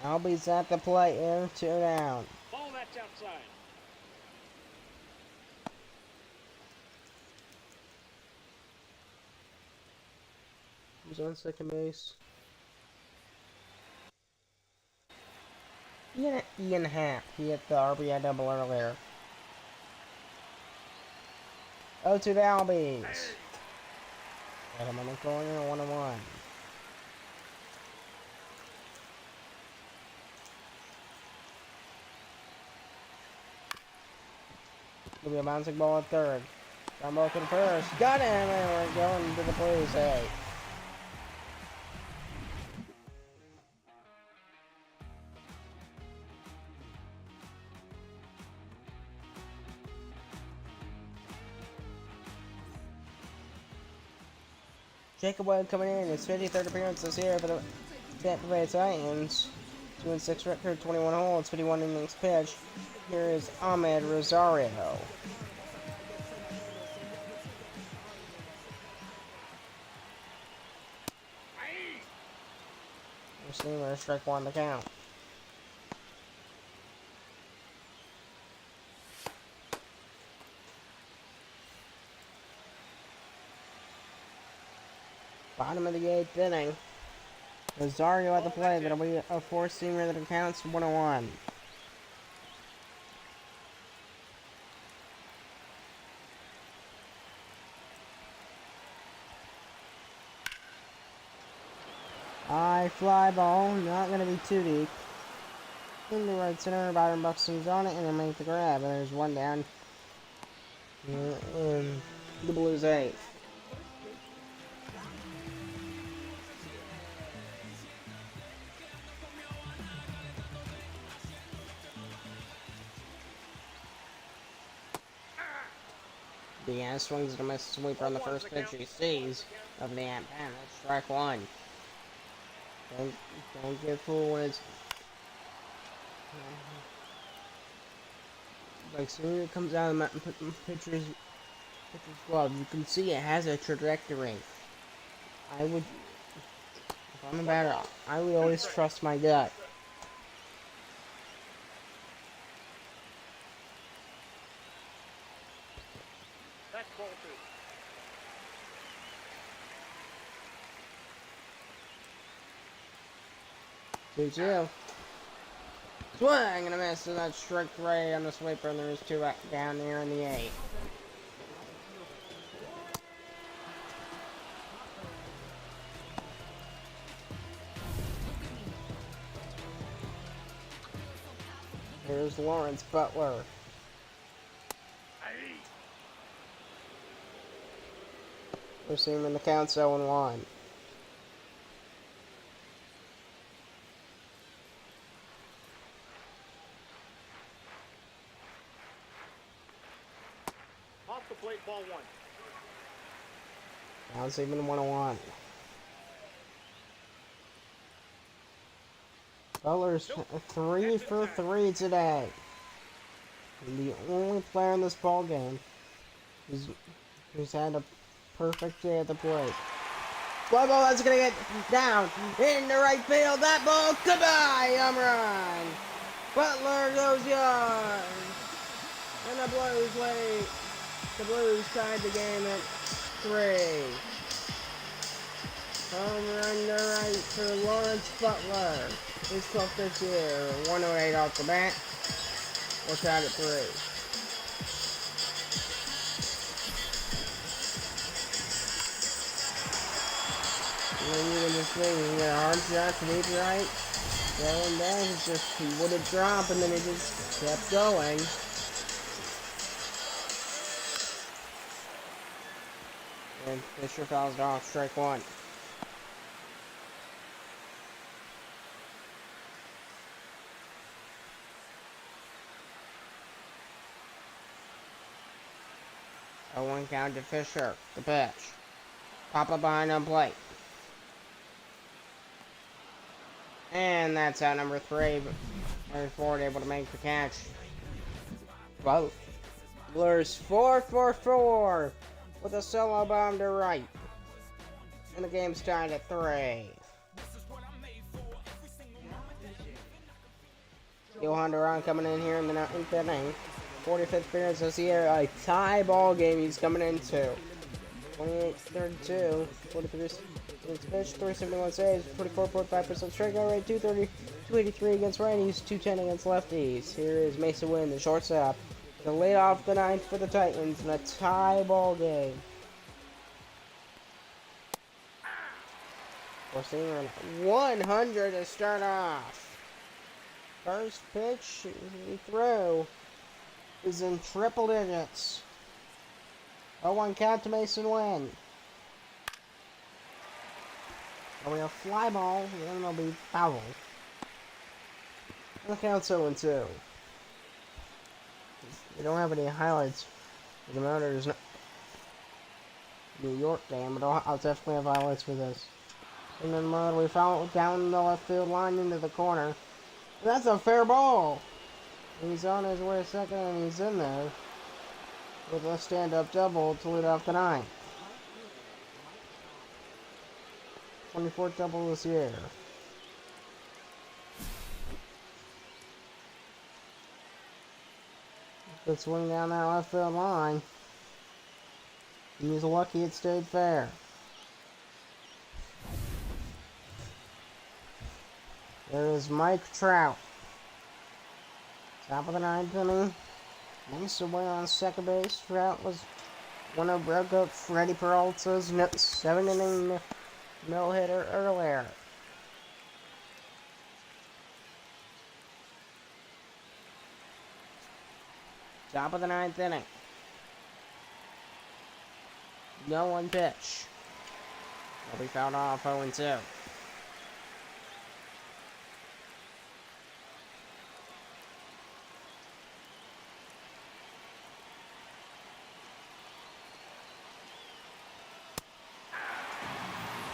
Albie's at the plate here, 2 down. Ball that's outside. Who's on second base? Ian Happ. He hit the RBI double earlier. 0-2 to Albies. Got him on the corner, 1-1. It'll be a bouncing ball at third. Down ball to the first. Got him! And we're going to the Blues 8. Jacob Webb coming in, his 53rd appearance this year for the Tampa Bay Titans. 2-6 record, 21 holds, 51 innings pitched. Here is Ahmed Rosario. Receiver, strike 1 to count. Bottom of the 8th inning. Rosario at the plate. That'll be a 4-seamer that counts 1-1. High fly ball, not gonna be too deep. In the right center, Byron Buxton's on it, and they make the grab. And there's one down. The Blues 8. Diaz swings and a miss sweeper on the first pitch he sees of the at-bat. That's strike one. Don't get fooled when it's like soon as it comes out of the mountain pitcher's glove, you can see it has a trajectory. If I'm a batter, I would always trust my gut. That's ball 2. 2-2. Swing and a miss, and that's strike three on the sweeper, and there's two down there in the 8. Here's Lawrence Butler. We're seeing him in the count 0-1. Off the plate, ball 1. Now it's even 1-1. Butler's 3 for 3 today. The only player in this ball game who's had a perfect day at the plate. Fly ball, that's gonna get down in the right field. That ball, goodbye, home run. Butler goes yard, and the Blues wait. The Blues tied the game at 3. Home run to right for Lawrence Butler. His 12th this year. 108 off the bat. We're tied at 3. And then you can just see, he got a hard shot to deep right. Going down, he wouldn't drop, and then he just kept going. And Fisher fouls it off, strike one. A 1 count to Fisher, the pitch. Pop up behind home plate. And that's out number 3, but Larry Ford able to make the catch. Blues 4 for 4 with a solo bomb to right. And the game's tied at 3. Johan Duran coming in here in the 9th inning. 45th appearance this year, a tie ball game he's coming into. 28-32, 43 pitch, 371 saves, 44.5% strikeout rate, 283 against righties, 210 against lefties. Here is Mason Wynn, the shortstop, to lead off the 9th for the Titans in a tie ball game. We're seeing 100 to start off. First pitch he threw is in triple digits. 0-1 count to Mason Wynn. It'll be a fly ball, and then it'll be foul. And the count's 0-2. We don't have any highlights for the Mariners New York game, but I'll definitely have highlights for this. And then we foul it down the left field line into the corner. That's a fair ball. He's on his way to second, and he's in there with a stand-up double to lead off the 9th. 24th double this year. Good swing down that left field line. He's lucky it stayed fair. There is Mike Trout. Top of the 9th inning. Nice away on second base. Trout was one who broke up Freddie Peralta's 7-inning no hitter earlier. Top of the ninth inning. No one pitch. Will be fouled off 0-2.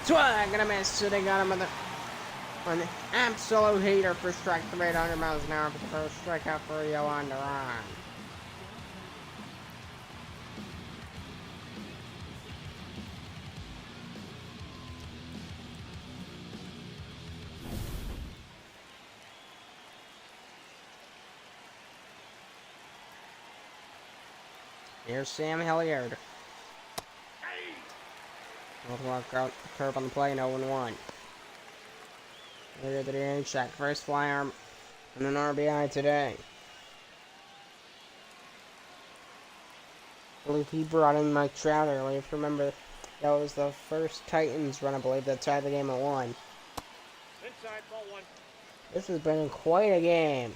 Swing and a miss. So they got him on the absolute heater for strike 3 at 100 miles an hour for the first strikeout for Yohan Duran. Here's Sam Hilliard. Curve on the play, 0-1. Later today, check first fly arm and an RBI today. I believe he brought in Mike Trout earlier. If you remember, that was the first Titans run, I believe, that tied the game at 1. Inside, ball 1. This has been quite a game.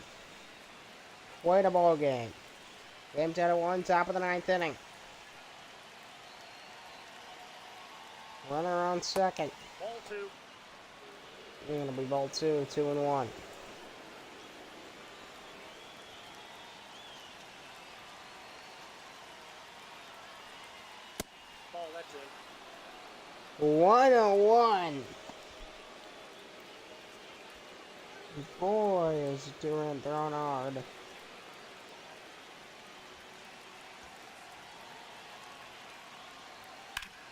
Quite a ball game. Game tied at 1, top of the ninth inning. Runner on second. Ball 2. It'll be ball 2, 2-1. Ball, that's it. 1-1. Boy, is Durant throwing hard.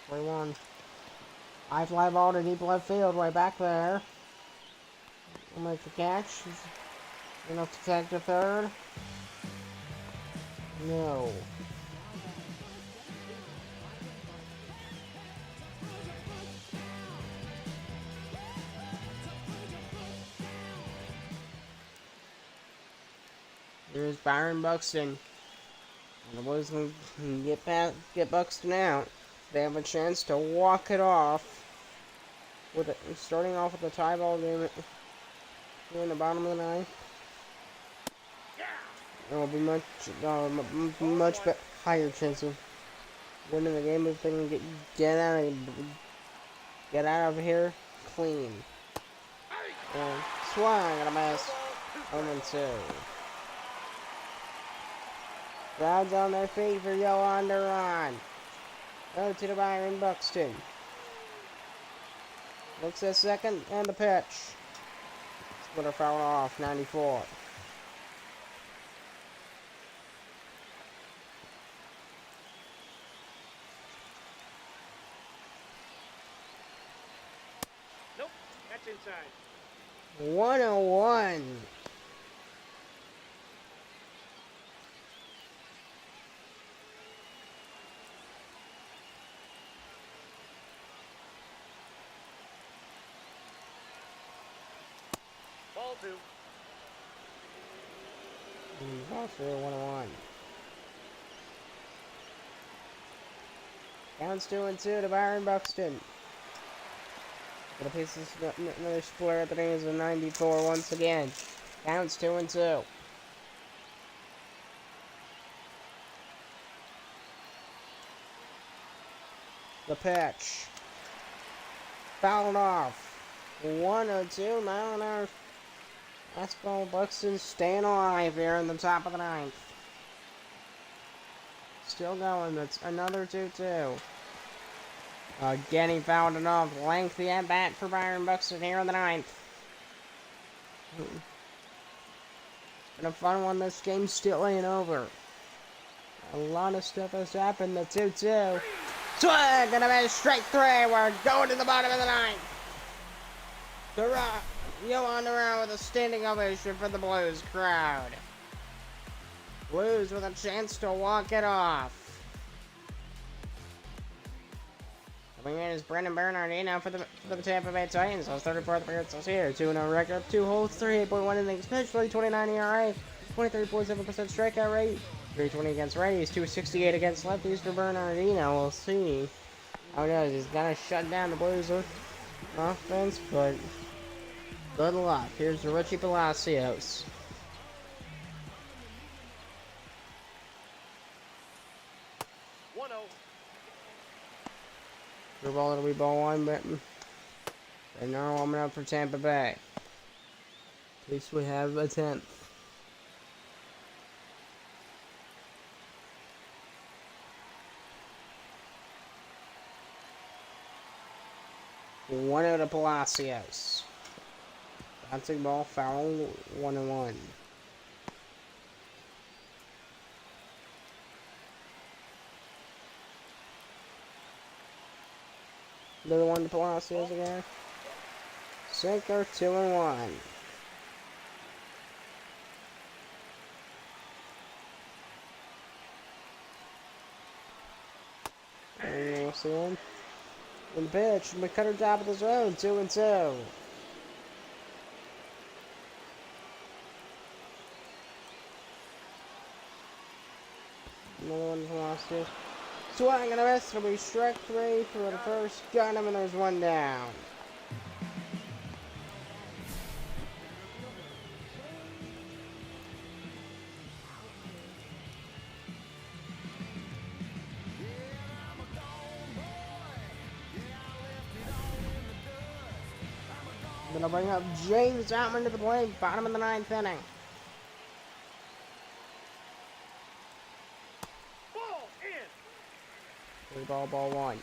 Play 1. High fly ball to deep left field, way back there. We'll make the catch. Enough to tag to third. No. Here's Byron Buxton. The Blues can get Buxton out. They have a chance to walk it off. With it, starting off with the tie ball game here in the bottom of the ninth. There will be much higher chance of winning the game if they can get out of here clean. And swing and a miss. 0-2. Crowds on their feet for Yohan Duran. Go to the Byron Buxton. Looks at second and the pitch. Splitter fouled off, 94. Nope, that's inside. 101. Ball 2. Ball 3, 101. Counts 2-2 to Byron Buxton. Gonna piece another splitter at the names of 94 once again. Counts 2-2. The pitch. Fouled off. 102 mile an hour. Fastball. Buxton staying alive here in the top of the ninth. Still going. That's another 2-2. Again, he fouled it off. Lengthy at bat for Byron Buxton here in the ninth. Been a fun one. This game still ain't over. A lot of stuff has happened. The 2-2. Swing and a miss. Strike 3. We're going to the bottom of the ninth. Yohan Duran with a standing ovation for the Blues crowd. Blues with a chance to walk it off. Coming in is Brendan Bernardino for the Tampa Bay Titans. His 34th appearance here. 2-0 record, 2 holds, 38.1 innings, especially 29 ERA, 23.7% strikeout rate, 320 against righties, 268 against lefties for Bernardino. We'll see how he does. He's gonna shut down the Blues offense, but good luck. Here's Richie Palacios. Your ball, it'll be ball one, but they're now warming up for Tampa Bay. At least we have a 10th. One out of Palacios. Bouncing ball, foul, 1-1. Another one to Palacios again. Sinker, 2-1. And we'll see him. In the pitch, McCutter top of the zone, 2-2. Another one from Palacios. Swing and a miss. It'll be strike 3 for the first. Got him, and there's one down. Gonna bring up James Outman to the plate. Bottom of the 9th inning. Ball in. 3-ball, ball 1.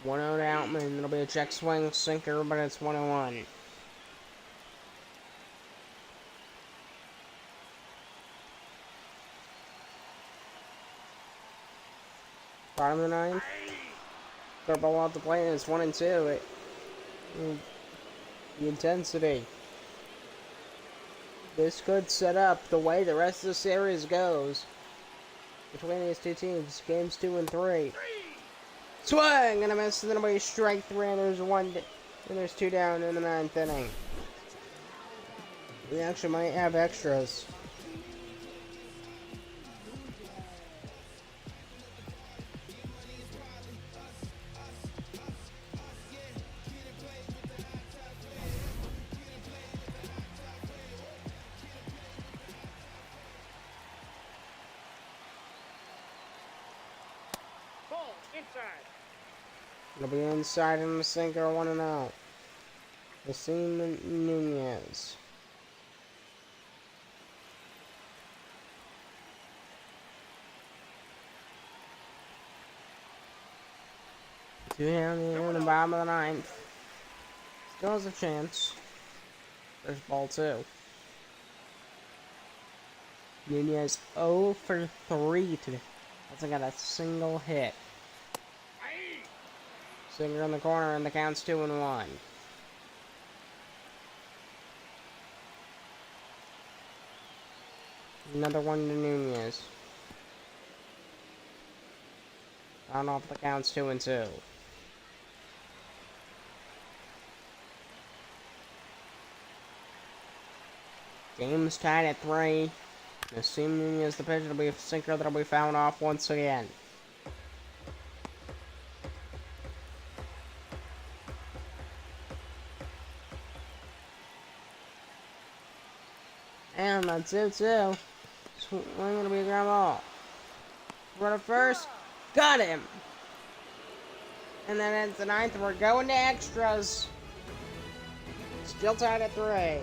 One out Outman. It'll be a check swing sinker, but it's 1-1. Bottom of the 9th. Third ball off the plate, and it's 1-2. The intensity. This could set up the way the rest of the series goes between these two teams. Games 2 and 3. Swing and a miss, and then it'll be strike 3, and there's 2 down in the 9th inning. We actually might have extras. Ball inside. It'll be inside in the sinker, 1-0. Wasim Nunez. Two down here in the bottom of the 9th. Still has a chance. There's ball 2. Nunez 0 for 3 today. Hasn't got a single hit. Singer in the corner, and the count's 2-1. Another one to Nunez. I don't know if the count's 2-2. Game's tied at 3. Wasim Nunez, the pitcher, will be a sinker that'll be fouled off once again. And that's it, too. Swing gonna be a ground ball. Runner first. Got him! And then it's the 9th, and we're going to extras. Still tied at 3.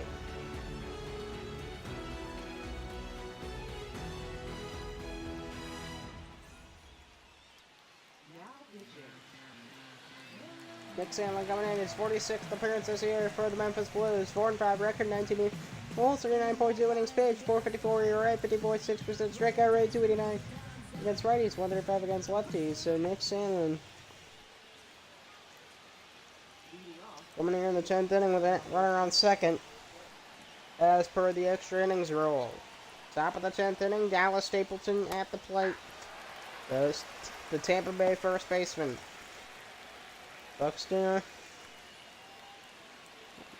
Nick Sandlin coming in his 46th appearance this year for the Memphis Blues. 4-5 record, 19 goals, 39.2 innings pitched, 454 ERA, 50.6% strikeout rate, 289 against righties, 135 against lefties. So Nick Sandlin coming here in the 10th inning with a runner on second, as per the extra innings rule. Top of the 10th inning, Dallas Stapleton at the plate. The Tampa Bay first baseman. Buxton,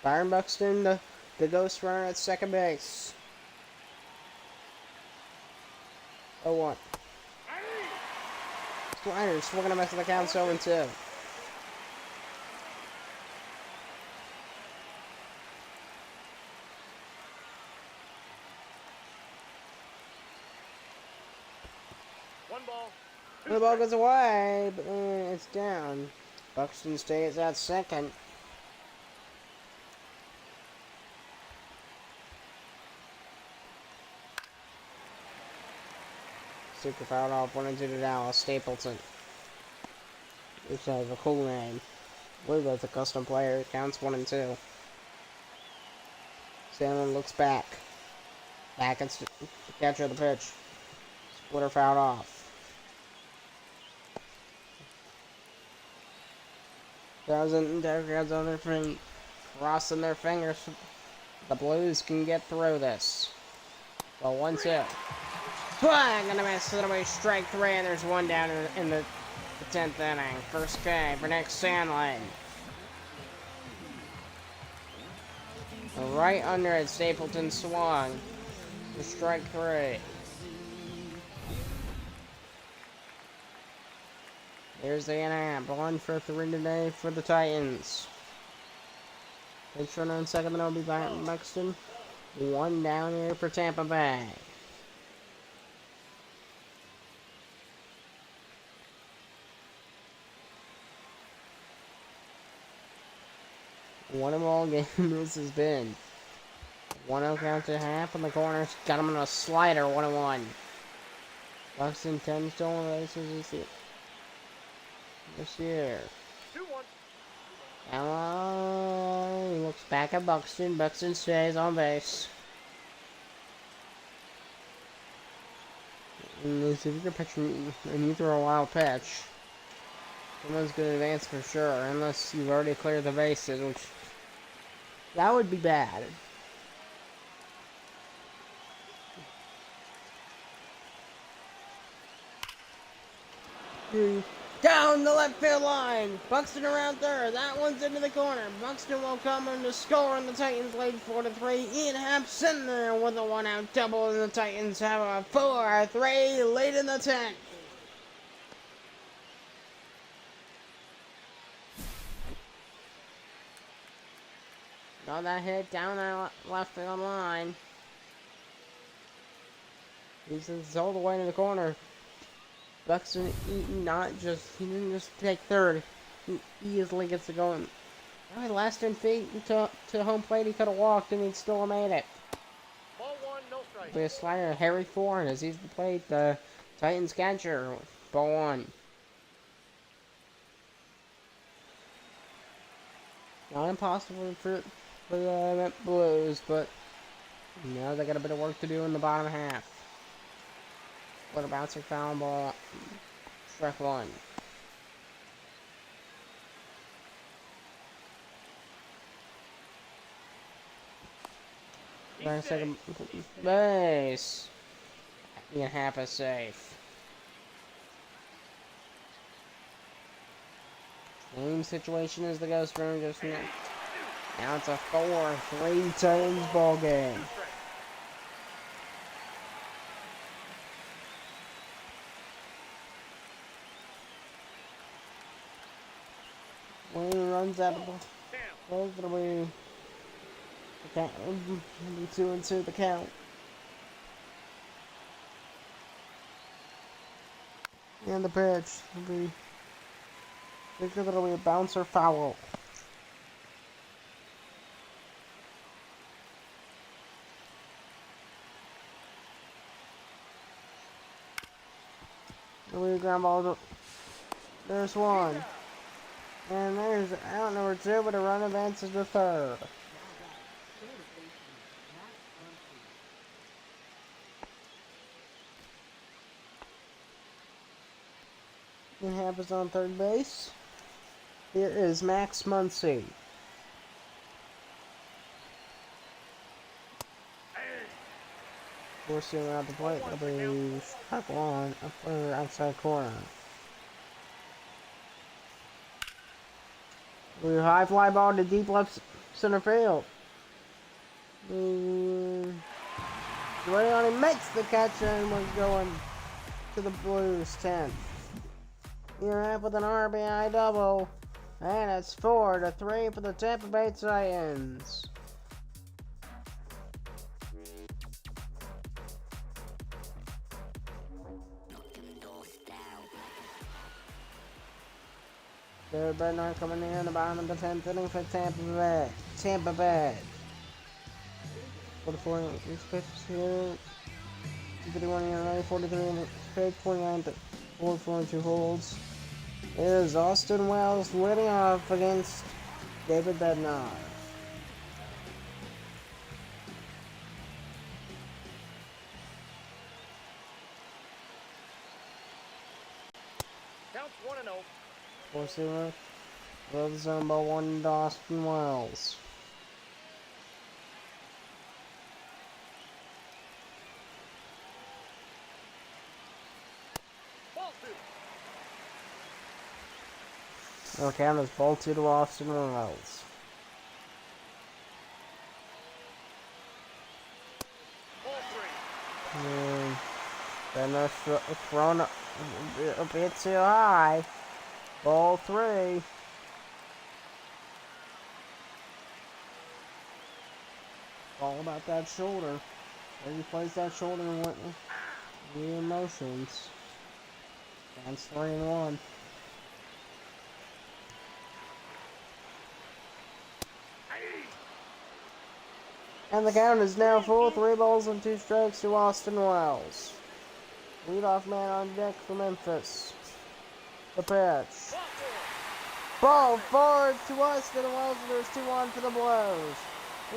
Byron Buxton, the ghost runner at second base. 0-1. Riders swinging a mess of the count, 0-2. One ball. The ball goes away, but it's down. Buxton stays at second. Super fouled off 1-2 to Dallas. Stapleton, which has a cool name. I believe that's a custom player. It counts 1-2. Salmon looks back. Back at the catcher of the pitch. Splitter fouled off. Democrats on their feet, crossing their fingers. The Blues can get through this. Well, 1-2. Swing and a miss. It'll be strike 3, and there's one down in the 10th inning. First K for Nick Sandlin. Right under it, Stapleton swung for strike 3. There's the in-app. 1 for 3 today for the Titans. Pitch runner in second, then it'll be Buxton. 1 down here for Tampa Bay. What a ball game this has been. 1-0 count to half in the corners. Got him on a slider, 1-1. Buxton 10 stolen bases this year. 2-1. He looks back at Buxton. Buxton stays on base. And if you're pitching and you throw a wild pitch, someone's going to advance for sure, unless you've already cleared the bases, which that would be bad. Down the left field line. Buxton around third. That one's into the corner. Buxton will come in to score, and the Titans lead 4-3. Ian Happ's in there with a 1-out double, and the Titans have a 4-3 lead in the 10th. Got that hit down that left field line. He's all the way to the corner. Buxton he didn't just take third. He easily gets to go in. Probably last 10 feet to home plate. He could have walked and he'd still have made it. Ball 1, no strike. With a slider, Harry Ford as he's the plate. The Titans catcher. Ball 1. Not impossible for the Blues, but now they got a bit of work to do in the bottom half. What a bouncer foul ball. Strike 1. Second base. Ian Happ is safe. Same situation as the Ghost Room just now. Now it's a 4-3 Titans ball game. Wayne runs out of the ball. It'll be 2-2 the count. And the pitch will be. I think that'll be a bouncer foul. There'll be a ground ball. There's one. And there's out number 2, but a run advances to third. It happens on third base. Here is Max Muncy. Forcing him out the plate. It'll be strike 1 up further outside corner. With a high fly ball to deep left center field. Leone makes the catch and was going to the Blues 10th. You're up with an RBI double. And it's 4-3 for the Tampa Bay Titans. Third Bernard coming in the bottom of the 10th inning for Tampa Bay. 44 innings pitched here. 51 ERA, 43 innings pitched, 49 to 4.42 holds. It is Austin Wells leading off against David Bednar. Counts 1-0. 4-0. Love zone by 1 to Austin Wells. Ball 2. The count is ball 2 to Austin Wells. Ball 3. Bednar thrown a bit too high. Ball 3. All about that shoulder. Where he plays that shoulder and what the emotions. That's 3-1. And the count is now full. 3 balls and 2 strikes to Austin Wells. Leadoff man on deck for Memphis. The pitch. Ball forward to Austin Wells. There's 2-1 for the Blues.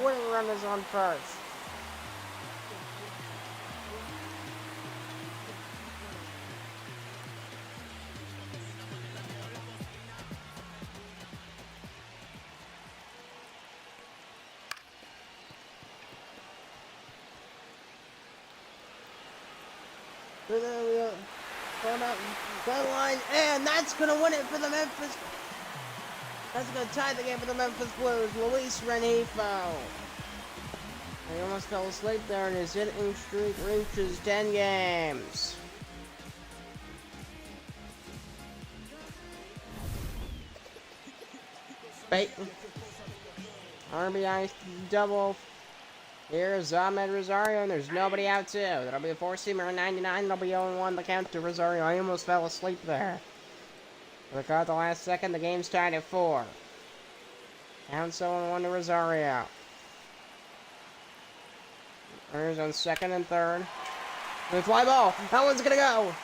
Winning run is on first. Line, and that's gonna win it for the Memphis. That's gonna tie the game for the Memphis Blues. Luis Rengifo. He almost fell asleep there, and his hitting streak reaches 10 games. RBI double. Here's Ahmed Rosario, and there's nobody out too. That'll be a 4-seamer 99. That'll be 0-1 the count to Rosario. I almost fell asleep there. We caught the last second. The game's tied at 4. Count 0-1 to Rosario. Runners on second and third. The fly ball. That one's gonna go.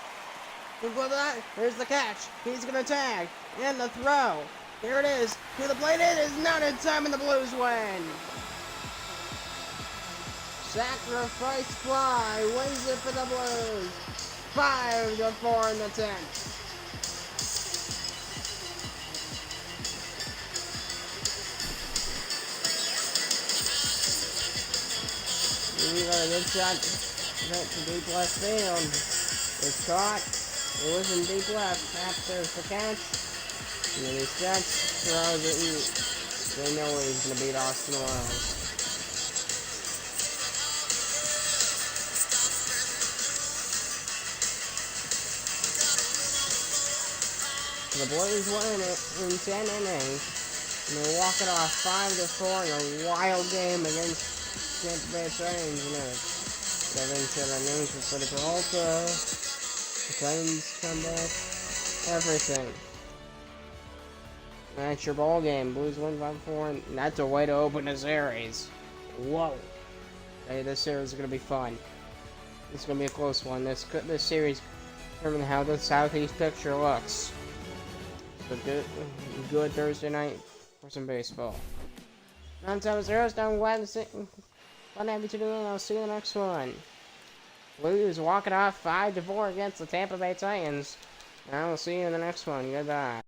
Here's the catch. He's gonna tag. And the throw. Here it is. To the plate. It is not in time, and the Blues win. Sacrifice fly wins it for the Blues. 5-4 in the 10th. We got a good shot to deep left field. It's caught. It was in deep left. There's the catch. And then he steps, throws it, and they know he's going to beat Austin Wells. The Blues win it in 10 innings, and they walk it off 5-4 in a wild game against Tampa Bay Titans. You know, 7 innings for Freddie Peralta. The Titans come back. Everything. That's your ball game. Blues win 5-4, and that's a way to open a series. Whoa! Hey, this series is gonna be fun. It's gonna be a close one. This series determines how the Southeast picture looks. So good Thursday night for some baseball. I'm Thomas Harris. I'm glad to have you tuning in. I'll see you in the next one. Blues walking off 5-4 against the Tampa Bay Titans. I will see you in the next one. Goodbye.